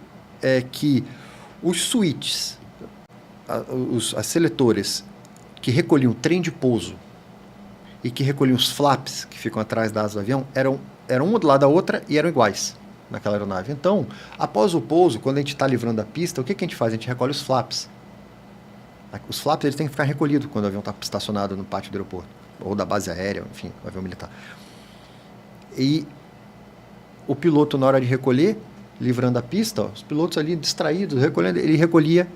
[SPEAKER 2] que os switches, as seletoras que recolhiam o trem de pouso e que recolhiam os flaps que ficam atrás da asa do avião, eram uma do lado da outra e eram iguais naquela aeronave. Então, após o pouso, quando a gente está livrando a pista, o que a gente faz? A gente recolhe os flaps. Os flaps eles têm que ficar recolhidos quando o avião está estacionado no pátio do aeroporto, ou da base aérea, enfim, o avião militar. E o piloto, na hora de recolher, livrando a pista, os pilotos ali distraídos, recolhendo, ele recolhia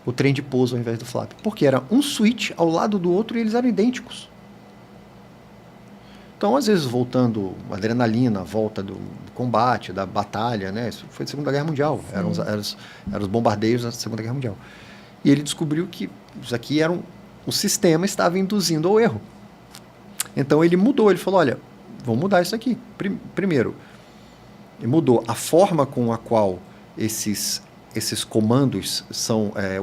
[SPEAKER 2] o trem de pouso ao invés do flap. Porque era um switch ao lado do outro e eles eram idênticos. Então, às vezes, voltando a adrenalina, a volta do combate, da batalha, né? Isso foi da Segunda Guerra Mundial. Eram os bombardeios da Segunda Guerra Mundial. E ele descobriu que isso aqui o sistema estava induzindo ao erro. Então, ele mudou. Ele falou, olha, vamos mudar isso aqui. Primeiro, ele mudou a forma com a qual esses comandos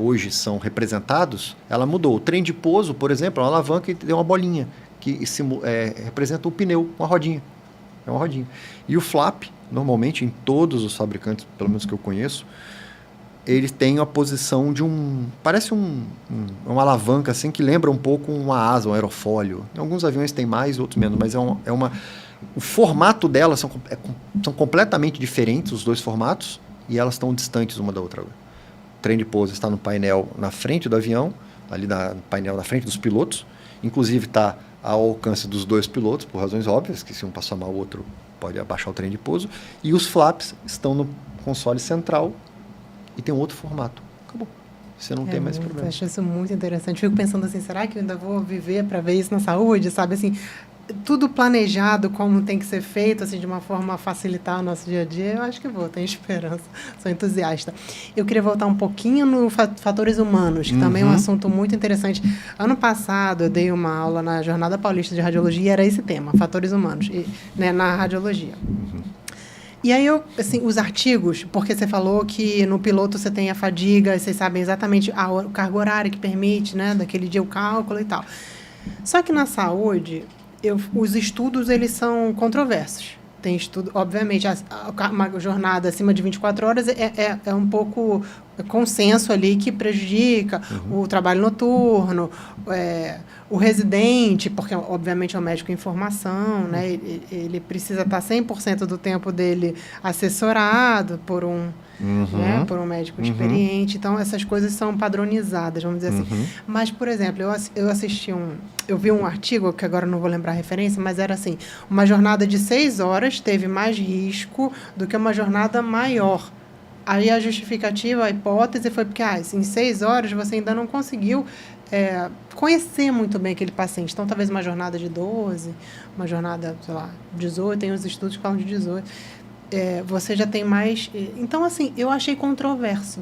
[SPEAKER 2] hoje são representados. Ela mudou. O trem de pouso, por exemplo, é uma alavanca e tem uma bolinha que representa um pneu, uma rodinha. É uma rodinha. E o flap, normalmente, em todos os fabricantes, pelo menos que eu conheço, ele tem a posição de parece uma alavanca assim, que lembra um pouco uma asa, um aerofólio. Em alguns aviões tem mais, outros menos, mas o formato delas são completamente diferentes, os dois formatos, e elas estão distantes uma da outra. O trem de pouso está no painel na frente do avião, ali no painel na frente dos pilotos, inclusive está ao alcance dos dois pilotos, por razões óbvias, que se um passar mal, o outro pode abaixar o trem de pouso, e os flaps estão no console central e tem um outro formato. Acabou. Você não tem mais problema.
[SPEAKER 1] Eu acho isso muito interessante. Fico pensando assim, será que eu ainda vou viver para ver isso na saúde? Sabe, assim, tudo planejado como tem que ser feito, assim, de uma forma a facilitar o nosso dia a dia, eu acho que vou, tenho esperança, sou entusiasta. Eu queria voltar um pouquinho no fatores humanos, que também é um assunto muito interessante. Ano passado, eu dei uma aula na Jornada Paulista de Radiologia e era esse tema, fatores humanos, né, na radiologia. E aí, os artigos, porque você falou que no piloto você tem a fadiga, vocês sabem exatamente o cargo horário que permite, né, daquele dia o cálculo e tal. Só que na saúde, os estudos, eles são controversos. Tem estudo, obviamente, uma jornada acima de 24 horas é um pouco consenso ali que prejudica o trabalho noturno, o residente, porque, obviamente, é um médico em formação, né? Ele precisa estar 100% do tempo dele assessorado por né, por um médico experiente. Então, essas coisas são padronizadas, vamos dizer assim. Mas, por exemplo, eu vi um artigo, que agora não vou lembrar a referência, mas era assim, uma jornada de 6 horas teve mais risco do que uma jornada maior. Aí a justificativa, a hipótese foi porque em 6 horas você ainda não conseguiu conhecer muito bem aquele paciente. Então, talvez uma jornada de 12, uma jornada, sei lá, 18, tem os estudos que falam de 18. Você já tem mais... Então, assim, eu achei controverso.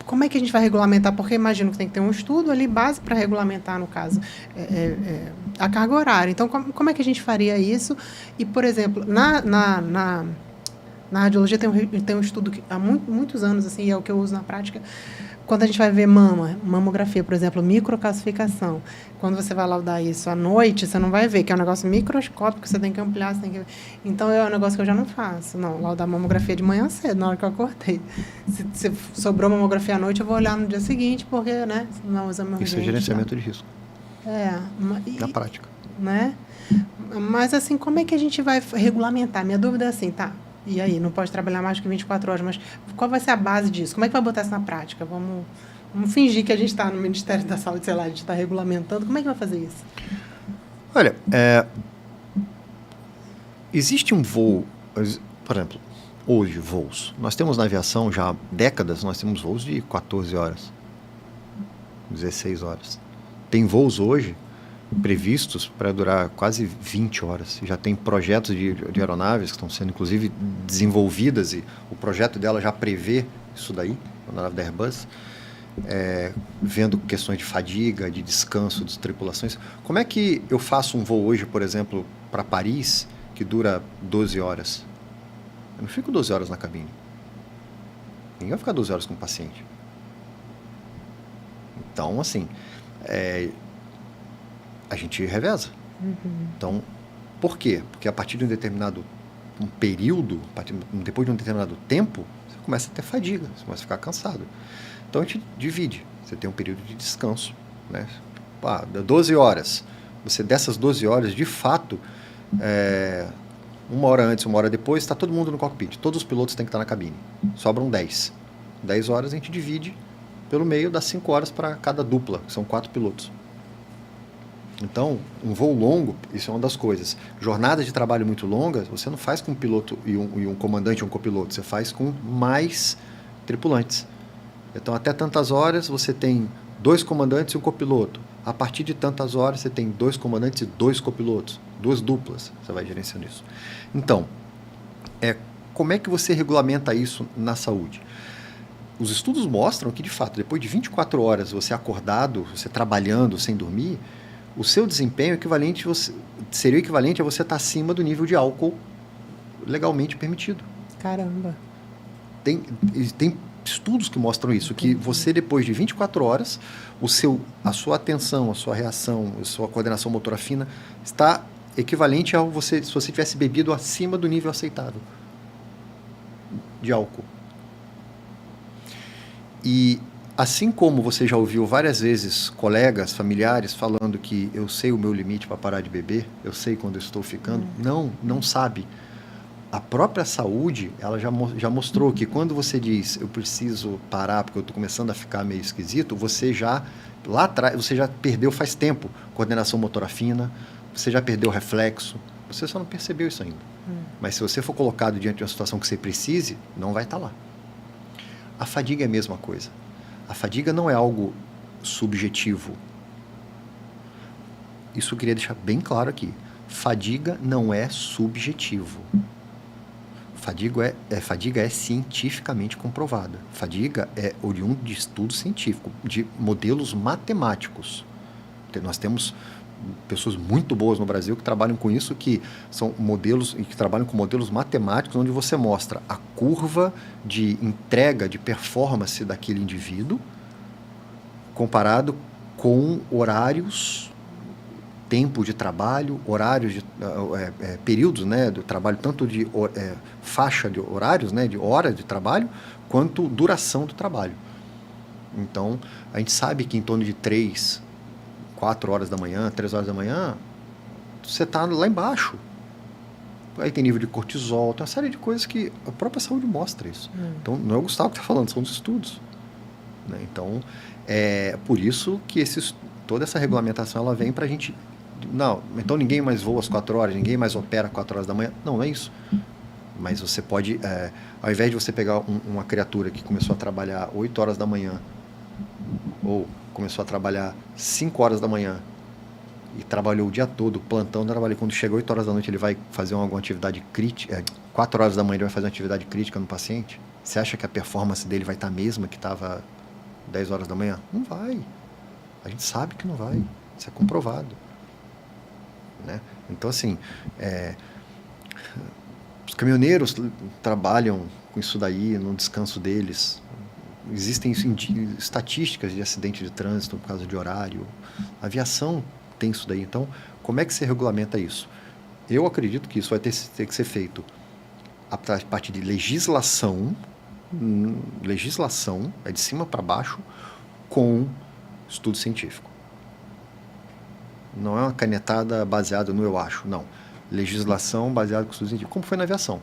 [SPEAKER 1] Como é que a gente vai regulamentar? Porque imagino que tem que ter um estudo ali, base para regulamentar, no caso, a carga horária. Então, como é que a gente faria isso? E, por exemplo, na radiologia tem um estudo que há muitos anos, assim, é o que eu uso na prática. Quando a gente vai ver mamografia, por exemplo, microcalcificação, quando você vai laudar isso à noite, você não vai ver, que é um negócio microscópico, você tem que ampliar, você tem que... Então, é um negócio que eu já não faço. Não, laudar mamografia de manhã cedo, na hora que eu acordei. Se sobrou mamografia à noite, eu vou olhar no dia seguinte, porque, né, não usa meu
[SPEAKER 2] Isso é gerenciamento de risco. Na prática.
[SPEAKER 1] Né? Mas, assim, como é que a gente vai regulamentar? Minha dúvida é assim, tá... E aí, não pode trabalhar mais que 24 horas, mas qual vai ser a base disso? Como é que vai botar isso na prática? Vamos fingir que a gente está no Ministério da Saúde, sei lá, a gente está regulamentando. Como é que vai fazer isso?
[SPEAKER 2] Olha, existe um voo, por exemplo, hoje, voos. Nós temos na aviação já há décadas, nós temos voos de 14 horas, 16 horas. Tem voos hoje previstos para durar quase 20 horas. Já tem projetos de aeronaves que estão sendo, inclusive, desenvolvidas e o projeto dela já prevê isso daí, a aeronave da Airbus, vendo questões de fadiga, de descanso das tripulações. Como é que eu faço um voo hoje, por exemplo, para Paris, que dura 12 horas? Eu não fico 12 horas na cabine. Ninguém vai ficar 12 horas com o paciente. Então, assim... a gente reveza. Então, por quê? Porque a partir de um determinado período, depois de um determinado tempo, você começa a ter fadiga, você começa a ficar cansado. Então, a gente divide. Você tem um período de descanso. Né? 12 horas. Dessas 12 horas, de fato, 1 hora antes, 1 hora depois, está todo mundo no cockpit. Todos os pilotos têm que estar na cabine. Sobram 10. 10 horas a gente divide pelo meio, dá 5 horas para cada dupla, que são 4 pilotos. Então, um voo longo, isso é uma das coisas. Jornadas de trabalho muito longas, você não faz com um piloto e um comandante ou um copiloto, você faz com mais tripulantes. Então, até tantas horas, você tem 2 comandantes e um copiloto. A partir de tantas horas, você tem 2 comandantes e 2 copilotos. 2 duplas, você vai gerenciando isso. Então, como é que você regulamenta isso na saúde? Os estudos mostram que, de fato, depois de 24 horas, você acordado, você trabalhando sem dormir, o seu desempenho seria equivalente a você estar acima do nível de álcool legalmente permitido.
[SPEAKER 1] Caramba.
[SPEAKER 2] Tem estudos que mostram isso, que você, depois de 24 horas, a sua atenção, a sua reação, a sua coordenação motora fina está equivalente a se você tivesse bebido acima do nível aceitável de álcool. E assim como você já ouviu várias vezes colegas, familiares falando que eu sei o meu limite para parar de beber, eu sei quando eu estou ficando, não sabe. A própria saúde, ela já mostrou que quando você diz eu preciso parar porque eu estou começando a ficar meio esquisito, você já, lá atrás, você já perdeu faz tempo coordenação motora fina, você já perdeu reflexo, você só não percebeu isso ainda. Mas se você for colocado diante de uma situação que você precise, não vai estar lá. A fadiga é a mesma coisa. A fadiga não é algo subjetivo. Isso eu queria deixar bem claro aqui. Fadiga não é subjetivo. Fadiga é cientificamente comprovada. Fadiga é oriundo de estudo científico, de modelos matemáticos. Nós temos pessoas muito boas no Brasil que trabalham com isso, que são modelos e que trabalham com modelos matemáticos, onde você mostra a curva de entrega, de performance daquele indivíduo comparado com horários tempo de trabalho, horários, períodos, né, do trabalho, tanto de faixa de horários, né, de horas de trabalho, quanto duração do trabalho. Então, a gente sabe que em torno de 3, 4 horas da manhã, 3 horas da manhã, você está lá embaixo. Aí tem nível de cortisol, tem uma série de coisas que a própria saúde mostra isso. Então, não é o Gustavo que está falando, são os estudos. Né? Então, é por isso que toda essa regulamentação ela vem para a gente... Não, então ninguém mais voa às 4 horas, ninguém mais opera às 4 horas da manhã. Não é isso. Mas você pode, ao invés de você pegar uma criatura que começou a trabalhar 8 horas da manhã, ou começou a trabalhar 5 horas da manhã, e trabalhou o dia todo, plantão, quando chega 8 horas da noite ele vai fazer alguma atividade crítica, 4 horas da manhã ele vai fazer uma atividade crítica no paciente, você acha que a performance dele vai estar a mesma que estava 10 horas da manhã? Não vai. A gente sabe que não vai. Isso é comprovado. Né? Então, assim, os caminhoneiros trabalham com isso daí no descanso deles. Existem estatísticas de acidente de trânsito por causa de horário. A aviação tem isso daí. Então, como é que se regulamenta isso? Eu acredito que isso vai ter que ser feito a partir de legislação, é de cima para baixo, com estudo científico. Não é uma canetada baseada no eu acho, não. Legislação baseada com estudo científico, como foi na aviação.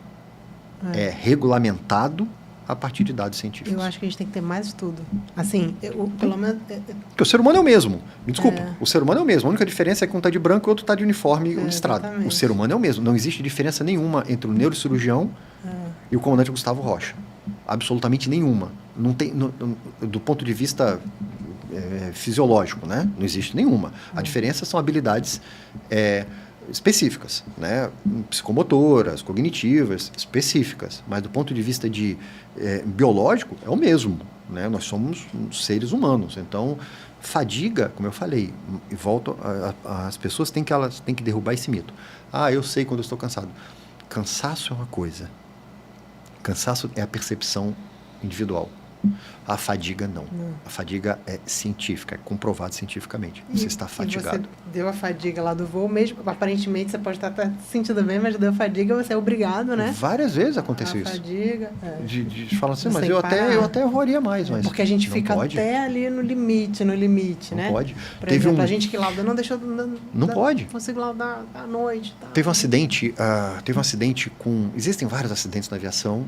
[SPEAKER 2] É regulamentado a partir de dados científicos.
[SPEAKER 1] Eu acho que a gente tem que ter mais estudo. Assim, pelo menos...
[SPEAKER 2] Porque o ser humano é o mesmo. Me desculpa. O ser humano é o mesmo. A única diferença é que um está de branco e o outro está de uniforme listrado. O ser humano é o mesmo. Não existe diferença nenhuma entre o neurocirurgião e o comandante Gustavo Rocha. Absolutamente nenhuma. Não tem, do ponto de vista fisiológico, né? Não existe nenhuma. A diferença são habilidades específicas, né? Psicomotoras, cognitivas, específicas, mas do ponto de vista biológico é o mesmo, né? Nós somos seres humanos, então fadiga, como eu falei, e volto, as pessoas têm que derrubar esse mito. Eu sei quando eu estou cansado. Cansaço é uma coisa, cansaço é a percepção individual. A fadiga não. A fadiga é científica, é comprovado cientificamente. Você está fadigado.
[SPEAKER 1] Você deu a fadiga lá do voo, mesmo aparentemente você pode estar até se sentindo bem, mas deu fadiga, você é obrigado, né?
[SPEAKER 2] Várias vezes aconteceu isso.
[SPEAKER 1] Fadiga.
[SPEAKER 2] De falar assim, mas eu até voaria mais. Mas
[SPEAKER 1] porque a gente fica
[SPEAKER 2] pode.
[SPEAKER 1] Até ali no limite,
[SPEAKER 2] não
[SPEAKER 1] né?
[SPEAKER 2] Não pode.
[SPEAKER 1] Por exemplo, a gente que lauda não deixou...
[SPEAKER 2] Não pode.
[SPEAKER 1] Consigo laudar à noite. Tá?
[SPEAKER 2] Teve um acidente com... Existem vários acidentes na aviação,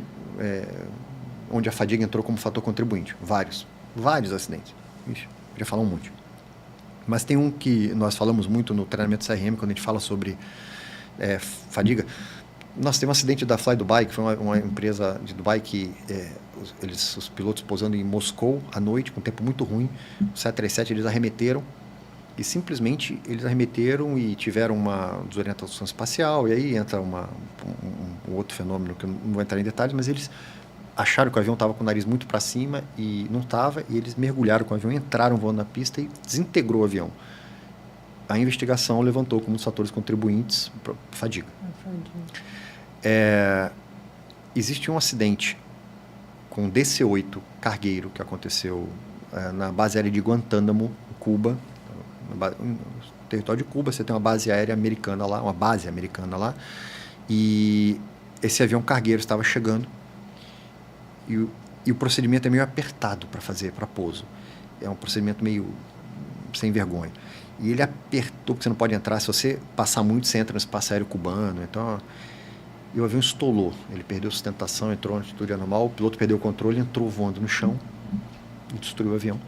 [SPEAKER 2] onde a fadiga entrou como fator contribuinte. Vários acidentes. Ixi, podia falar um monte. Mas tem um que nós falamos muito no treinamento CRM, quando a gente fala sobre fadiga. Nós temos um acidente da Fly Dubai, que foi uma empresa de Dubai que os pilotos pousando em Moscou à noite, com um tempo muito ruim, o 737, eles arremeteram, e simplesmente eles arremeteram e tiveram uma desorientação espacial, e aí entra um outro fenômeno, que eu não vou entrar em detalhes, mas eles acharam que o avião estava com o nariz muito para cima e não estava, e eles mergulharam com o avião, entraram voando na pista e desintegrou o avião. A investigação levantou como um dos fatores contribuintes para fadiga. Existe um acidente com um DC-8 cargueiro que aconteceu na base aérea de Guantánamo, Cuba. No território de Cuba, você tem uma base aérea americana lá, e esse avião cargueiro estava chegando. E o procedimento é meio apertado para pouso. É um procedimento meio sem vergonha. E ele apertou, porque você não pode entrar. Se você passar muito, você entra no espaço aéreo cubano. Então, e o avião estolou. Ele perdeu sustentação, entrou na altitude anormal. O piloto perdeu o controle, entrou voando no chão e destruiu o avião.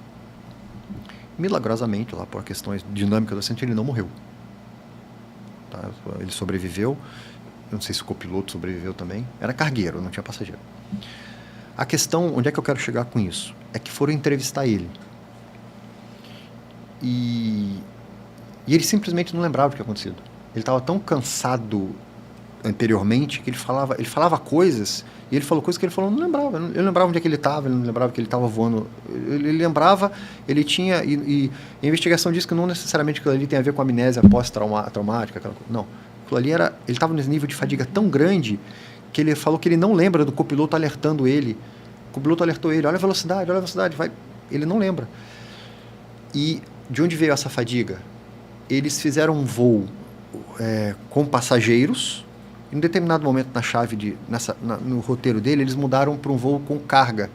[SPEAKER 2] Milagrosamente, lá por questões dinâmicas do acidente, ele não morreu. Tá? Ele sobreviveu. Eu não sei se o copiloto sobreviveu também. Era cargueiro, não tinha passageiro. A questão, onde é que eu quero chegar com isso? É que foram entrevistar ele. E ele simplesmente não lembrava o que tinha acontecido. Ele estava tão cansado anteriormente que ele falava coisas, e ele falou coisas que ele falou, não lembrava. Ele não lembrava onde é que ele estava, ele não lembrava que ele estava voando. Ele lembrava, ele tinha... E a investigação diz que não necessariamente aquilo ali tem a ver com amnésia pós-traumática, aquela coisa. Não. Aquilo ali ele estava nesse nível de fadiga tão grande que ele falou que ele não lembra do copiloto alertando ele. O copiloto alertou ele, olha a velocidade, vai. Ele não lembra. E de onde veio essa fadiga? eles fizeram um voo com passageiros. Em um determinado momento na chave, no roteiro dele, eles mudaram para um voo com carga.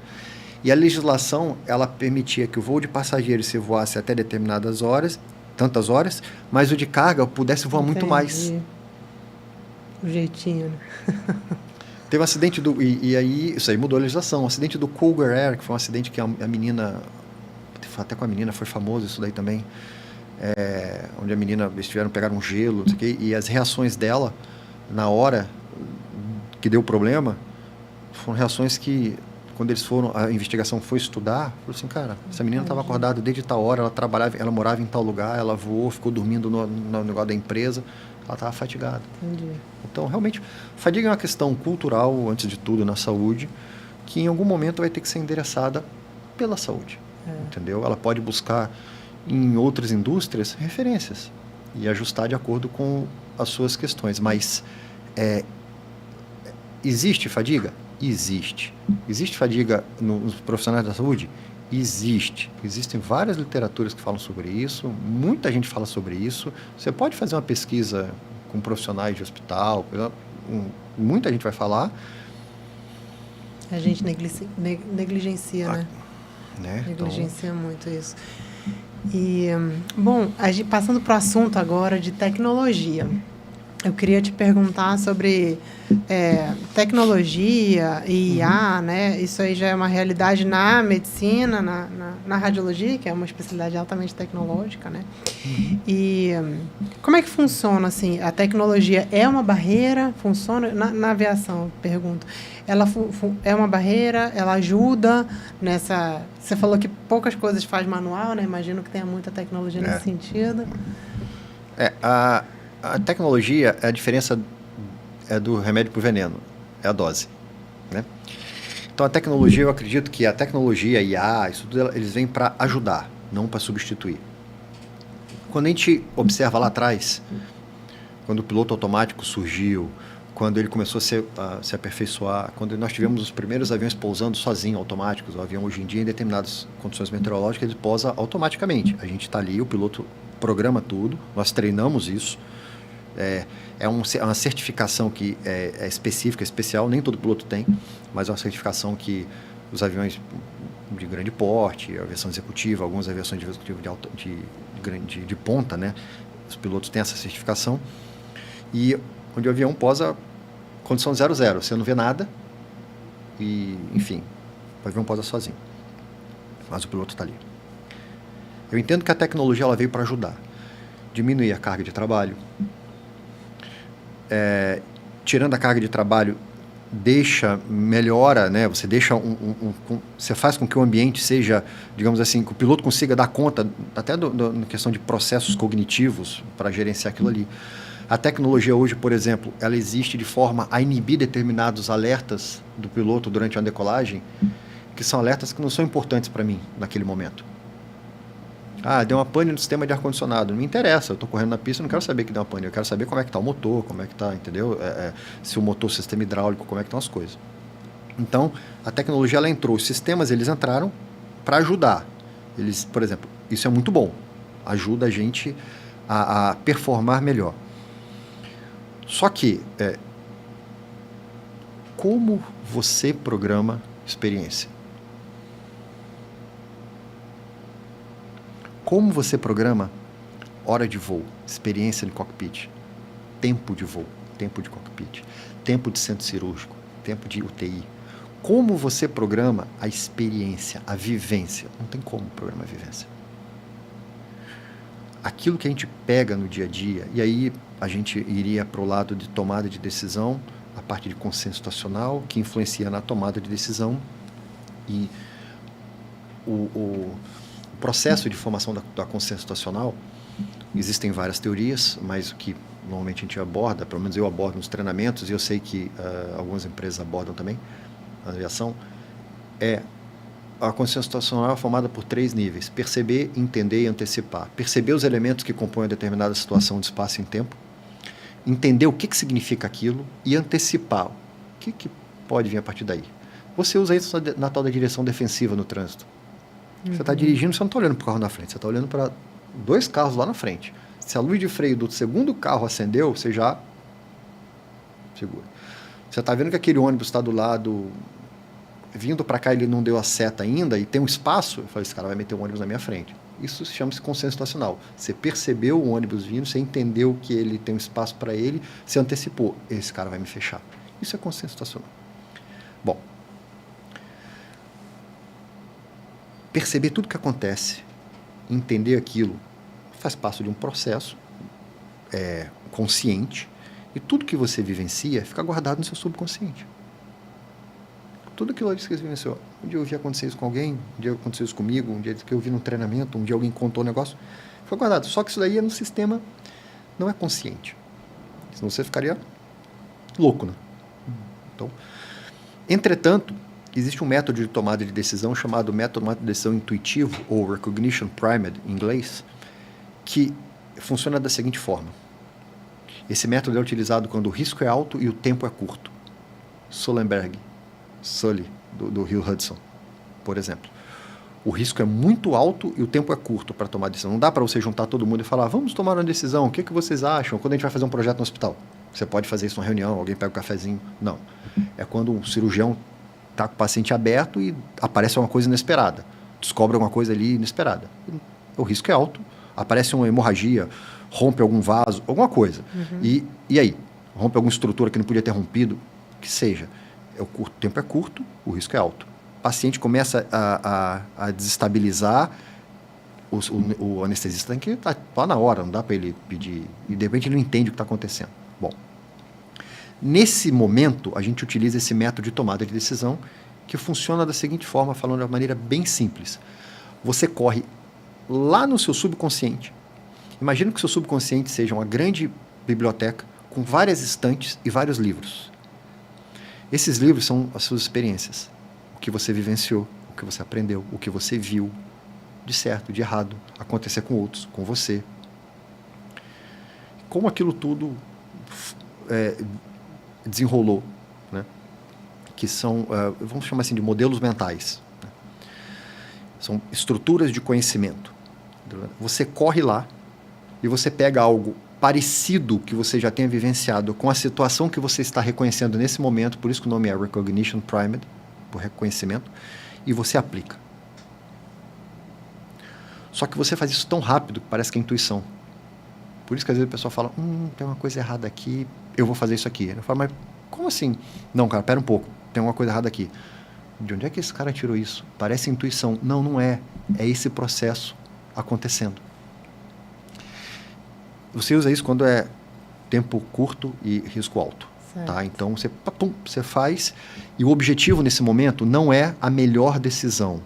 [SPEAKER 2] E a legislação, ela permitia que o voo de passageiros se voasse até determinadas horas, tantas horas, mas o de carga pudesse voar muito mais.
[SPEAKER 1] O jeitinho, né?
[SPEAKER 2] Teve um acidente e aí, isso aí mudou a legislação. Um acidente do Cougar Air, que foi um acidente que a menina, até com a menina foi famoso isso daí também, onde a menina, eles pegaram um gelo, não sei o quê, e as reações dela, na hora que deu o problema, foram reações que, quando a investigação foi estudar, falou assim, cara, essa menina estava acordada desde tal hora, ela morava em tal lugar, ela voou, ficou dormindo no negócio da empresa, ela estava fatigada.
[SPEAKER 1] Entendi.
[SPEAKER 2] Então, realmente, fadiga é uma questão cultural, antes de tudo, na saúde, que em algum momento vai ter que ser endereçada pela saúde, entendeu? Ela pode buscar em outras indústrias referências e ajustar de acordo com as suas questões, mas existe fadiga? Existe. Existe fadiga nos profissionais da saúde? Existe. Existem várias literaturas que falam sobre isso, muita gente fala sobre isso. Você pode fazer uma pesquisa com profissionais de hospital, muita gente vai falar.
[SPEAKER 1] A gente negligencia, né? Negligencia
[SPEAKER 2] Então,
[SPEAKER 1] muito isso. E, bom, passando para o assunto agora de tecnologia. Eu queria te perguntar sobre tecnologia e IA, né? Isso aí já é uma realidade na medicina, na radiologia, que é uma especialidade altamente tecnológica, né? E como é que funciona, assim? A tecnologia é uma barreira? Funciona? Na aviação, pergunto. Ela é uma barreira? Ela ajuda nessa... Você falou que poucas coisas faz manual, né? Imagino que tenha muita tecnologia nesse sentido.
[SPEAKER 2] A tecnologia, a diferença do remédio para o veneno, é a dose, né? Então, a tecnologia, eu acredito que a tecnologia, a IA, isso tudo, eles vêm para ajudar, não para substituir. Quando a gente observa lá atrás, quando o piloto automático surgiu, quando ele começou a se aperfeiçoar, quando nós tivemos os primeiros aviões pousando sozinhos, automáticos, o avião hoje em dia, em determinadas condições meteorológicas, ele pousa automaticamente. A gente está ali, o piloto programa tudo, nós treinamos isso. É uma certificação que é específica, especial, nem todo piloto tem, mas é uma certificação que os aviões de grande porte, a aviação executiva, algumas aviações de executiva de ponta, né? Os pilotos têm essa certificação. E onde o avião posa condição 0-0, você não vê nada e, enfim, o avião posa sozinho. Mas o piloto está ali. Eu entendo que a tecnologia ela veio para ajudar. Diminuir a carga de trabalho. Tirando a carga de trabalho, melhora, né? Você deixa você faz com que o ambiente seja, digamos assim, que o piloto consiga dar conta, até na questão de processos cognitivos para gerenciar aquilo ali. A tecnologia hoje, por exemplo, ela existe de forma a inibir determinados alertas do piloto durante uma decolagem, que são alertas que não são importantes para mim naquele momento. Deu uma pane no sistema de ar-condicionado. Não me interessa, eu estou correndo na pista, eu não quero saber que deu uma pane. Eu quero saber como é que está o motor, como é que está, entendeu? Se o motor, o sistema hidráulico, como é que estão as coisas. Então, a tecnologia, ela entrou. Os sistemas, eles entraram para ajudar. Eles, por exemplo, isso é muito bom. Ajuda a gente a performar melhor. Só que, como você programa experiência? Como você programa hora de voo, experiência no cockpit, tempo de voo, tempo de cockpit, tempo de centro cirúrgico, tempo de UTI? Como você programa a experiência, a vivência? Não tem como programar a vivência. Aquilo que a gente pega no dia a dia, e aí a gente iria para o lado de tomada de decisão, a parte de consenso situacional, que influencia na tomada de decisão, e o processo de formação da consciência situacional, existem várias teorias, mas o que normalmente a gente aborda, pelo menos eu abordo nos treinamentos, e eu sei que algumas empresas abordam também, na aviação, a consciência situacional é formada por 3 níveis: perceber, entender e antecipar. Perceber os elementos que compõem a determinada situação de espaço e tempo, entender o que significa aquilo e antecipar o que pode vir a partir daí. Você usa isso na tal da direção defensiva no trânsito. Você está dirigindo, você não está olhando para o carro na frente, você está olhando para 2 carros lá na frente. Se a luz de freio do segundo carro acendeu, você já segura. Você está vendo que aquele ônibus está do lado, vindo para cá, ele não deu a seta ainda e tem um espaço, eu falei, esse cara vai meter um ônibus na minha frente. Isso chama-se consenso situacional. Você percebeu o ônibus vindo, você entendeu que ele tem um espaço para ele, você antecipou, esse cara vai me fechar. Isso é consenso situacional. Bom, perceber tudo que acontece, entender aquilo, faz parte de um processo consciente, e tudo que você vivencia fica guardado no seu subconsciente. Tudo aquilo ali que você vivenciou. Um dia eu vi acontecer isso com alguém, um dia aconteceu isso comigo, um dia que eu vi num treinamento, um dia alguém contou um negócio, foi guardado. Só que isso daí é no sistema, não é consciente. Senão você ficaria louco, né? Então, entretanto, existe um método de tomada de decisão chamado método de tomada de decisão intuitivo, ou Recognition Primed em inglês, que funciona da seguinte forma. Esse método é utilizado quando o risco é alto e o tempo é curto. Sully, do Rio Hudson, por exemplo. O risco é muito alto e o tempo é curto para tomar decisão. Não dá para você juntar todo mundo e falar, vamos tomar uma decisão, o que vocês acham? Quando a gente vai fazer um projeto no hospital. Você pode fazer isso numa reunião, alguém pega um cafezinho. Não. É quando um cirurgião está com o paciente aberto e aparece uma coisa inesperada. Descobre alguma coisa ali inesperada. O risco é alto, aparece uma hemorragia, rompe algum vaso, alguma coisa. Uhum. E aí? Rompe alguma estrutura que não podia ter rompido, que seja. O tempo é curto, o risco é alto. O paciente começa a desestabilizar, o anestesista tem que estar lá na hora, não dá para ele pedir, e de repente ele não entende o que está acontecendo. Bom, nesse momento, a gente utiliza esse método de tomada de decisão, que funciona da seguinte forma, falando de uma maneira bem simples. Você corre lá no seu subconsciente. Imagina que o seu subconsciente seja uma grande biblioteca com várias estantes e vários livros. Esses livros são as suas experiências, o que você vivenciou, o que você aprendeu, o que você viu, de certo, de errado, acontecer com outros, com você. Como aquilo tudo desenrolou, né? Que são, vamos chamar assim, de modelos mentais. Né? São estruturas de conhecimento. Você corre lá e você pega algo parecido que você já tenha vivenciado com a situação que você está reconhecendo nesse momento, por isso que o nome é Recognition Primed, por reconhecimento, e você aplica. Só que você faz isso tão rápido que parece que é intuição. Por isso que às vezes a pessoa fala, tem uma coisa errada aqui, eu vou fazer isso aqui. Eu falo, mas como assim? Não, cara, pera um pouco, tem uma coisa errada aqui. De onde é que esse cara tirou isso? Parece intuição. Não, não é. É esse processo acontecendo. Você usa isso quando é tempo curto e risco alto. Tá? Então, você faz. E o objetivo nesse momento não é a melhor decisão.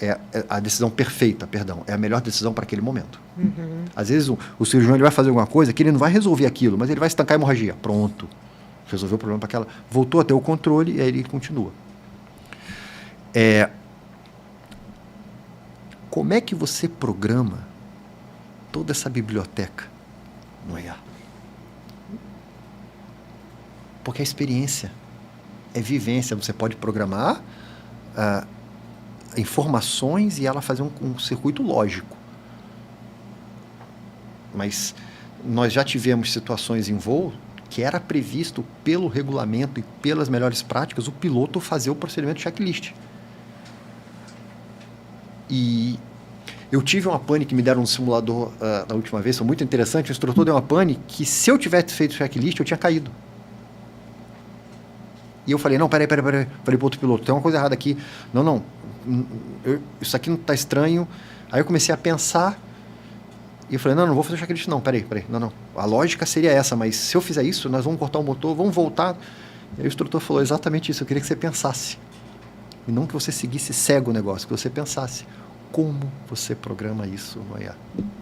[SPEAKER 2] É a decisão perfeita, perdão. É a melhor decisão para aquele momento. Uhum. Às vezes, o cirurgião ele vai fazer alguma coisa que ele não vai resolver aquilo, mas ele vai estancar a hemorragia. Pronto. Resolveu o problema para aquela. Voltou a ter o controle e aí ele continua. Como é que você programa toda essa biblioteca no IA? Porque a experiência é vivência. Você pode programar informações e ela fazer um circuito lógico. Mas nós já tivemos situações em voo que era previsto pelo regulamento e pelas melhores práticas o piloto fazer o procedimento checklist. E eu tive uma pane que me deram no simulador na última vez, foi muito interessante. O instrutor deu uma pane que, se eu tivesse feito o checklist, eu tinha caído. E eu falei, não, peraí. Falei para o outro piloto, tem uma coisa errada aqui. Não, isso aqui não está estranho. Aí eu comecei a pensar e eu falei, não vou fazer o checklist não, peraí. Não. A lógica seria essa, mas se eu fizer isso, nós vamos cortar o motor, vamos voltar. E aí o instrutor falou exatamente isso, eu queria que você pensasse. E não que você seguisse cego o negócio, que você pensasse. Como você programa isso no IA?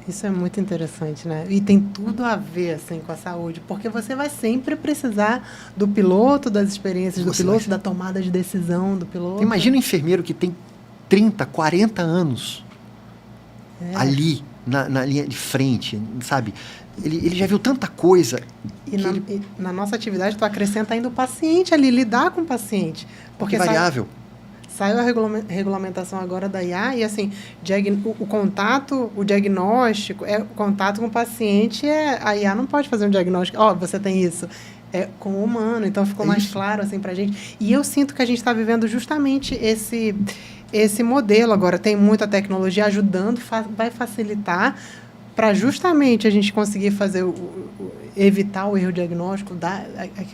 [SPEAKER 1] Isso é muito interessante, né? E tem tudo a ver assim, com a saúde, porque você vai sempre precisar do piloto, das experiências do piloto, da tomada de decisão do piloto.
[SPEAKER 2] Imagina um enfermeiro que tem 30, 40 anos ali, na linha de frente, sabe? Ele já viu tanta coisa.
[SPEAKER 1] E na nossa atividade, tu acrescenta ainda o paciente ali, lidar com o paciente.
[SPEAKER 2] Porque é variável.
[SPEAKER 1] saiu a regulamentação agora da IA e, assim, o contato, o diagnóstico, o contato com o paciente, a IA não pode fazer um diagnóstico, você tem isso. É com o humano, então ficou mais claro, assim, pra gente. E eu sinto que a gente está vivendo justamente esse modelo agora. Tem muita tecnologia ajudando, vai facilitar para justamente a gente conseguir fazer evitar o erro diagnóstico, dar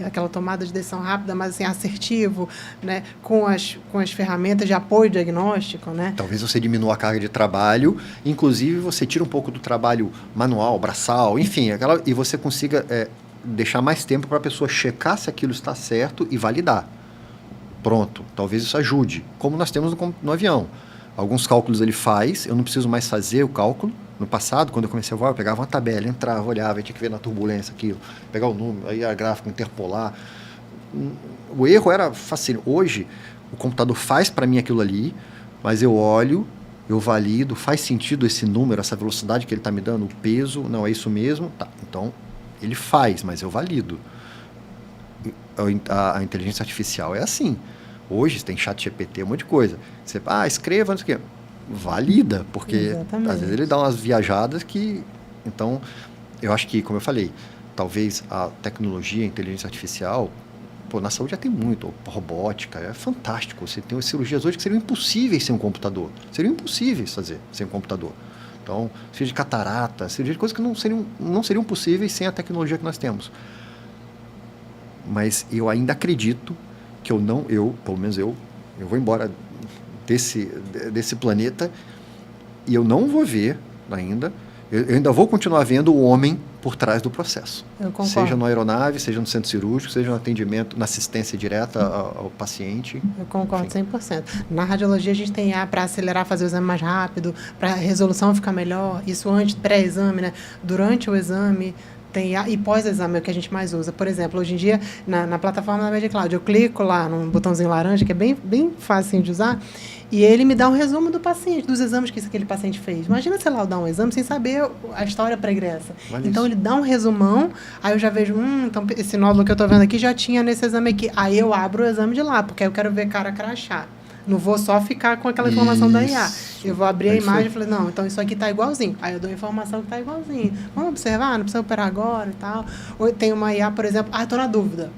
[SPEAKER 1] aquela tomada de decisão rápida, mas assim, assertivo, né, com as ferramentas de apoio diagnóstico, né?
[SPEAKER 2] Talvez você diminua a carga de trabalho, inclusive você tira um pouco do trabalho manual, braçal, enfim, e você consiga deixar mais tempo para a pessoa checar se aquilo está certo e validar. Pronto, talvez isso ajude, como nós temos no avião. Alguns cálculos ele faz, eu não preciso mais fazer o cálculo. No passado, quando eu comecei a voar, eu pegava uma tabela, entrava, olhava, tinha que ver na turbulência aquilo, pegar o número, aí a gráfica, interpolar. O erro era fácil. Hoje, o computador faz para mim aquilo ali, mas eu olho, eu valido, faz sentido esse número, essa velocidade que ele está me dando, o peso, não, é isso mesmo? Tá, então, ele faz, mas eu valido. A inteligência artificial é assim. Hoje, tem chat GPT, um monte de coisa. Você, escreva, não sei o quê. Valida, porque
[SPEAKER 1] Exatamente.
[SPEAKER 2] Às vezes ele dá umas viajadas que... Então, eu acho que, como eu falei, talvez a tecnologia, a inteligência artificial, na saúde já tem muito, robótica, é fantástico. Você tem cirurgias hoje que seriam impossíveis sem um computador. Seriam impossíveis fazer sem um computador. Então, cirurgia de catarata, cirurgia de coisas que não seriam possíveis sem a tecnologia que nós temos. Mas eu ainda acredito que pelo menos eu vou embora desse planeta e eu não vou ver ainda, eu ainda vou continuar vendo o homem por trás do processo.
[SPEAKER 1] Eu concordo.
[SPEAKER 2] Seja na aeronave, seja no centro cirúrgico, seja no atendimento, na assistência direta ao paciente.
[SPEAKER 1] Eu concordo 100%. Na radiologia a gente tem IA para acelerar, fazer o exame mais rápido, para a resolução ficar melhor, isso antes, pré-exame, né? Durante o exame, tem IA e pós-exame é o que a gente mais usa. Por exemplo, hoje em dia, na plataforma da MediCloud, eu clico lá num botãozinho laranja, que é bem fácil de usar, e ele me dá um resumo do paciente, dos exames que aquele paciente fez. Imagina, sei lá, eu dar um exame sem saber a história pregressa. Então, ele dá um resumão, aí eu já vejo, então esse nódulo que eu estou vendo aqui já tinha nesse exame aqui. Aí eu abro o exame de lá, porque aí eu quero ver cara crachá. Não vou só ficar com aquela informação da IA. Eu vou abrir a imagem e falei, não, então isso aqui está igualzinho. Aí eu dou a informação que está igualzinho. Vamos observar, não precisa operar agora e tal. Ou tem uma IA, por exemplo, estou na dúvida.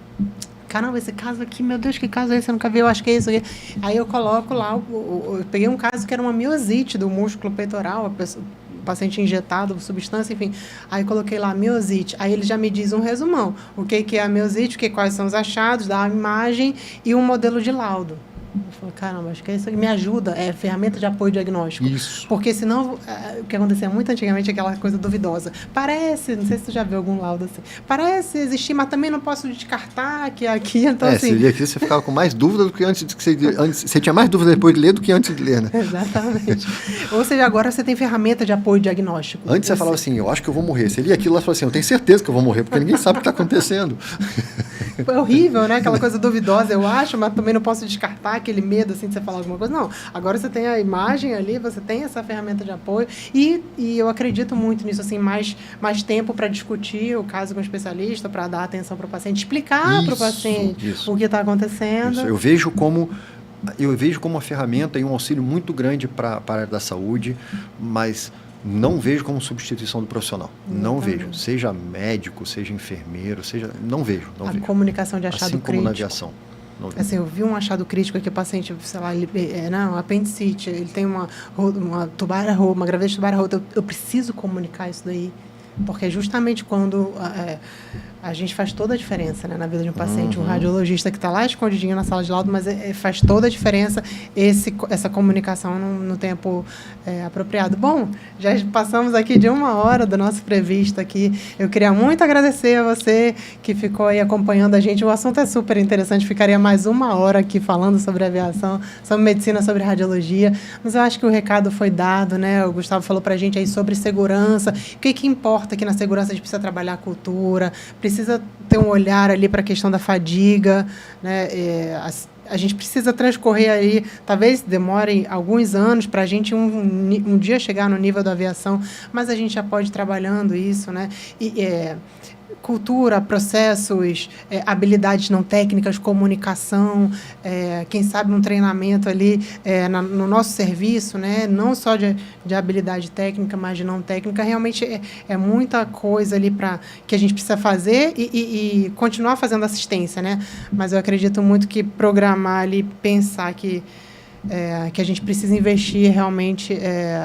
[SPEAKER 1] Caramba, esse caso aqui, meu Deus, que caso é esse? Eu nunca vi, eu acho que é isso aqui. Aí eu coloco lá, eu peguei um caso que era uma miosite do músculo peitoral, o paciente injetado, substância, enfim. Aí coloquei lá miosite. Aí ele já me diz um resumão. O que é a miosite, quais são os achados, dá a imagem e um modelo de laudo. Eu falo, caramba, acho que isso aqui me ajuda, é ferramenta de apoio diagnóstico.
[SPEAKER 2] Isso.
[SPEAKER 1] Porque senão, o que acontecia muito antigamente é aquela coisa duvidosa. Parece, não sei se tu já viu algum laudo assim, parece existir, mas também não posso descartar que aqui, então assim...
[SPEAKER 2] Você lia aqui, você ficava com mais dúvida do que antes você tinha mais dúvida depois de ler do que antes de ler, né?
[SPEAKER 1] Exatamente. Ou seja, agora você tem ferramenta de apoio diagnóstico.
[SPEAKER 2] Antes você falava assim, eu acho que eu vou morrer. Você lia aquilo lá e falava assim, eu tenho certeza que eu vou morrer, porque ninguém sabe o que está acontecendo.
[SPEAKER 1] É horrível, né? Aquela coisa duvidosa, eu acho, mas também não posso descartar aquele medo, assim, de você falar alguma coisa. Não, agora você tem a imagem ali, você tem essa ferramenta de apoio e eu acredito muito nisso, assim, mais tempo para discutir o caso com o especialista, para dar atenção para o paciente, explicar para o paciente o que está acontecendo.
[SPEAKER 2] Isso. Eu vejo como uma ferramenta e um auxílio muito grande para a área da saúde, mas não vejo como substituição do profissional. Não vejo. Seja médico, seja enfermeiro, não vejo.
[SPEAKER 1] A comunicação de achado
[SPEAKER 2] assim
[SPEAKER 1] crítico.
[SPEAKER 2] Como na aviação.
[SPEAKER 1] Assim, eu vi um achado crítico aqui, o paciente, sei lá, apendicite, ele tem uma gravidez tubar rota. Eu preciso comunicar isso daí, porque justamente quando a gente faz toda a diferença, né, na vida de um paciente, um radiologista que está lá escondidinho na sala de laudo, mas faz toda a diferença essa comunicação no tempo apropriado. Bom, já passamos aqui de 1 hora do nosso previsto aqui. Eu queria muito agradecer a você que ficou aí acompanhando a gente. O assunto é super interessante, ficaria mais 1 hora aqui falando sobre aviação, sobre medicina, sobre radiologia, mas eu acho que o recado foi dado, né? O Gustavo falou para a gente aí sobre segurança. O que importa que na segurança a gente precisa trabalhar a cultura, precisa ter um olhar ali para a questão da fadiga, né? A gente precisa transcorrer aí, talvez demore alguns anos para a gente um dia chegar no nível da aviação, mas a gente já pode ir trabalhando isso, né? cultura, processos, habilidades não técnicas, comunicação, quem sabe um treinamento ali no nosso serviço, né? Não só de habilidade técnica, mas de não técnica, realmente é muita coisa ali que a gente precisa fazer e continuar fazendo assistência, né? Mas eu acredito muito que programar ali, pensar que a gente precisa investir realmente,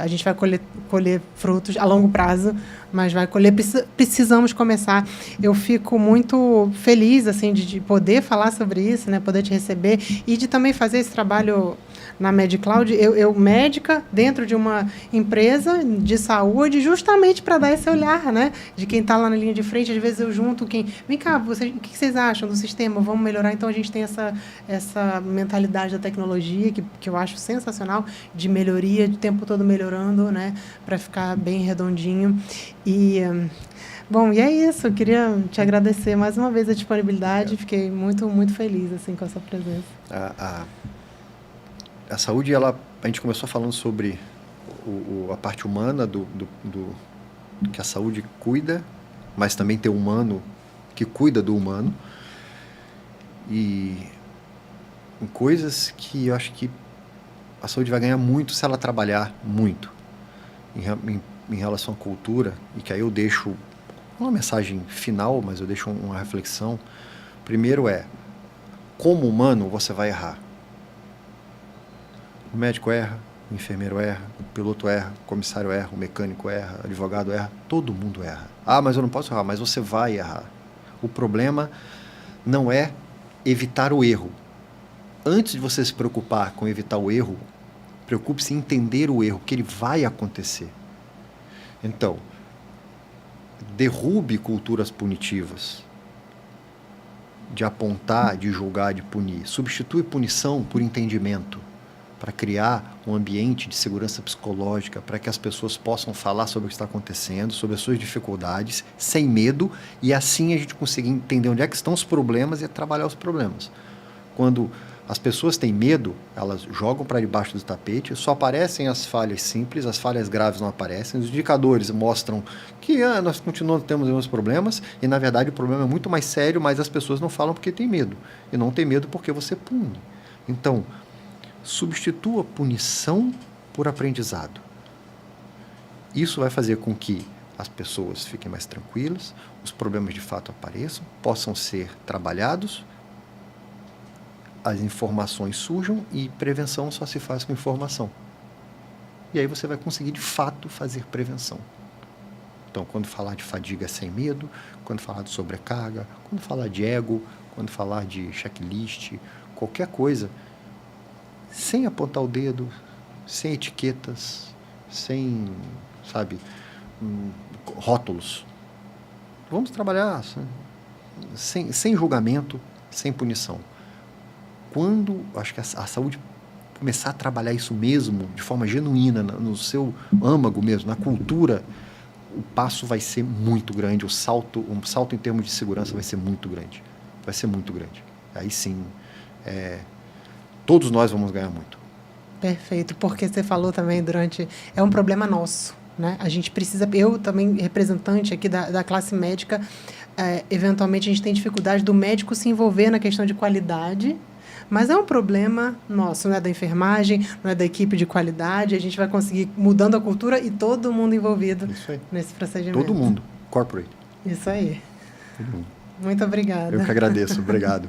[SPEAKER 1] a gente vai colher frutos a longo prazo, mas vai colher, precisamos começar. Eu fico muito feliz assim, de poder falar sobre isso, né, poder te receber e de também fazer esse trabalho na MedCloud, eu médica dentro de uma empresa de saúde, justamente para dar esse olhar, né, de quem está lá na linha de frente. Às vezes eu junto vem cá, o que vocês acham do sistema? Vamos melhorar? Então a gente tem essa mentalidade da tecnologia que eu acho sensacional, de melhoria, o tempo todo melhorando, né, para ficar bem redondinho. Bom, e é isso. Eu queria te agradecer mais uma vez a disponibilidade. Fiquei muito, muito feliz assim, com a sua presença.
[SPEAKER 2] A saúde, a gente começou falando sobre a parte humana do que a saúde cuida, mas também tem o humano que cuida do humano. E em coisas que eu acho que a saúde vai ganhar muito se ela trabalhar muito em relação à cultura, e que aí eu deixo uma mensagem final, mas eu deixo uma reflexão. Primeiro como humano você vai errar. O médico erra, o enfermeiro erra, o piloto erra, o comissário erra, o mecânico erra, o advogado erra, todo mundo erra. Mas eu não posso errar, mas você vai errar. O problema não é evitar o erro. Antes de você se preocupar com evitar o erro, preocupe-se em entender o erro, que ele vai acontecer. Então, derrube culturas punitivas, de apontar, de julgar, de punir. Substitui punição por entendimento, para criar um ambiente de segurança psicológica, para que as pessoas possam falar sobre o que está acontecendo, sobre as suas dificuldades, sem medo, e assim a gente conseguir entender onde é que estão os problemas e trabalhar os problemas. Quando as pessoas têm medo, elas jogam para debaixo do tapete, só aparecem as falhas simples, as falhas graves não aparecem, os indicadores mostram que nós continuamos tendo os mesmos problemas, e na verdade o problema é muito mais sério, mas as pessoas não falam porque têm medo, e não tem medo porque você pune. Então, substitua punição por aprendizado. Isso vai fazer com que as pessoas fiquem mais tranquilas, os problemas de fato apareçam, possam ser trabalhados, as informações surjam, e prevenção só se faz com informação. E aí você vai conseguir de fato fazer prevenção. Então, quando falar de fadiga sem medo, quando falar de sobrecarga, quando falar de ego, quando falar de checklist, qualquer coisa, sem apontar o dedo, sem etiquetas, sem, rótulos. Vamos trabalhar sem julgamento, sem punição. Quando acho que a saúde começar a trabalhar isso mesmo, de forma genuína, no seu âmago mesmo, na cultura, o passo vai ser muito grande, um salto em termos de segurança vai ser muito grande. Vai ser muito grande. Aí sim, todos nós vamos ganhar muito.
[SPEAKER 1] Perfeito, porque você falou também é um problema nosso, né? A gente precisa, eu também, representante aqui da classe médica, eventualmente a gente tem dificuldade do médico se envolver na questão de qualidade, mas é um problema nosso, não é da enfermagem, não é da equipe de qualidade. A gente vai conseguir mudando a cultura e todo mundo envolvido nesse procedimento.
[SPEAKER 2] Todo mundo, corporate.
[SPEAKER 1] Isso aí.
[SPEAKER 2] Todo mundo.
[SPEAKER 1] Muito obrigada.
[SPEAKER 2] Eu que agradeço, obrigado.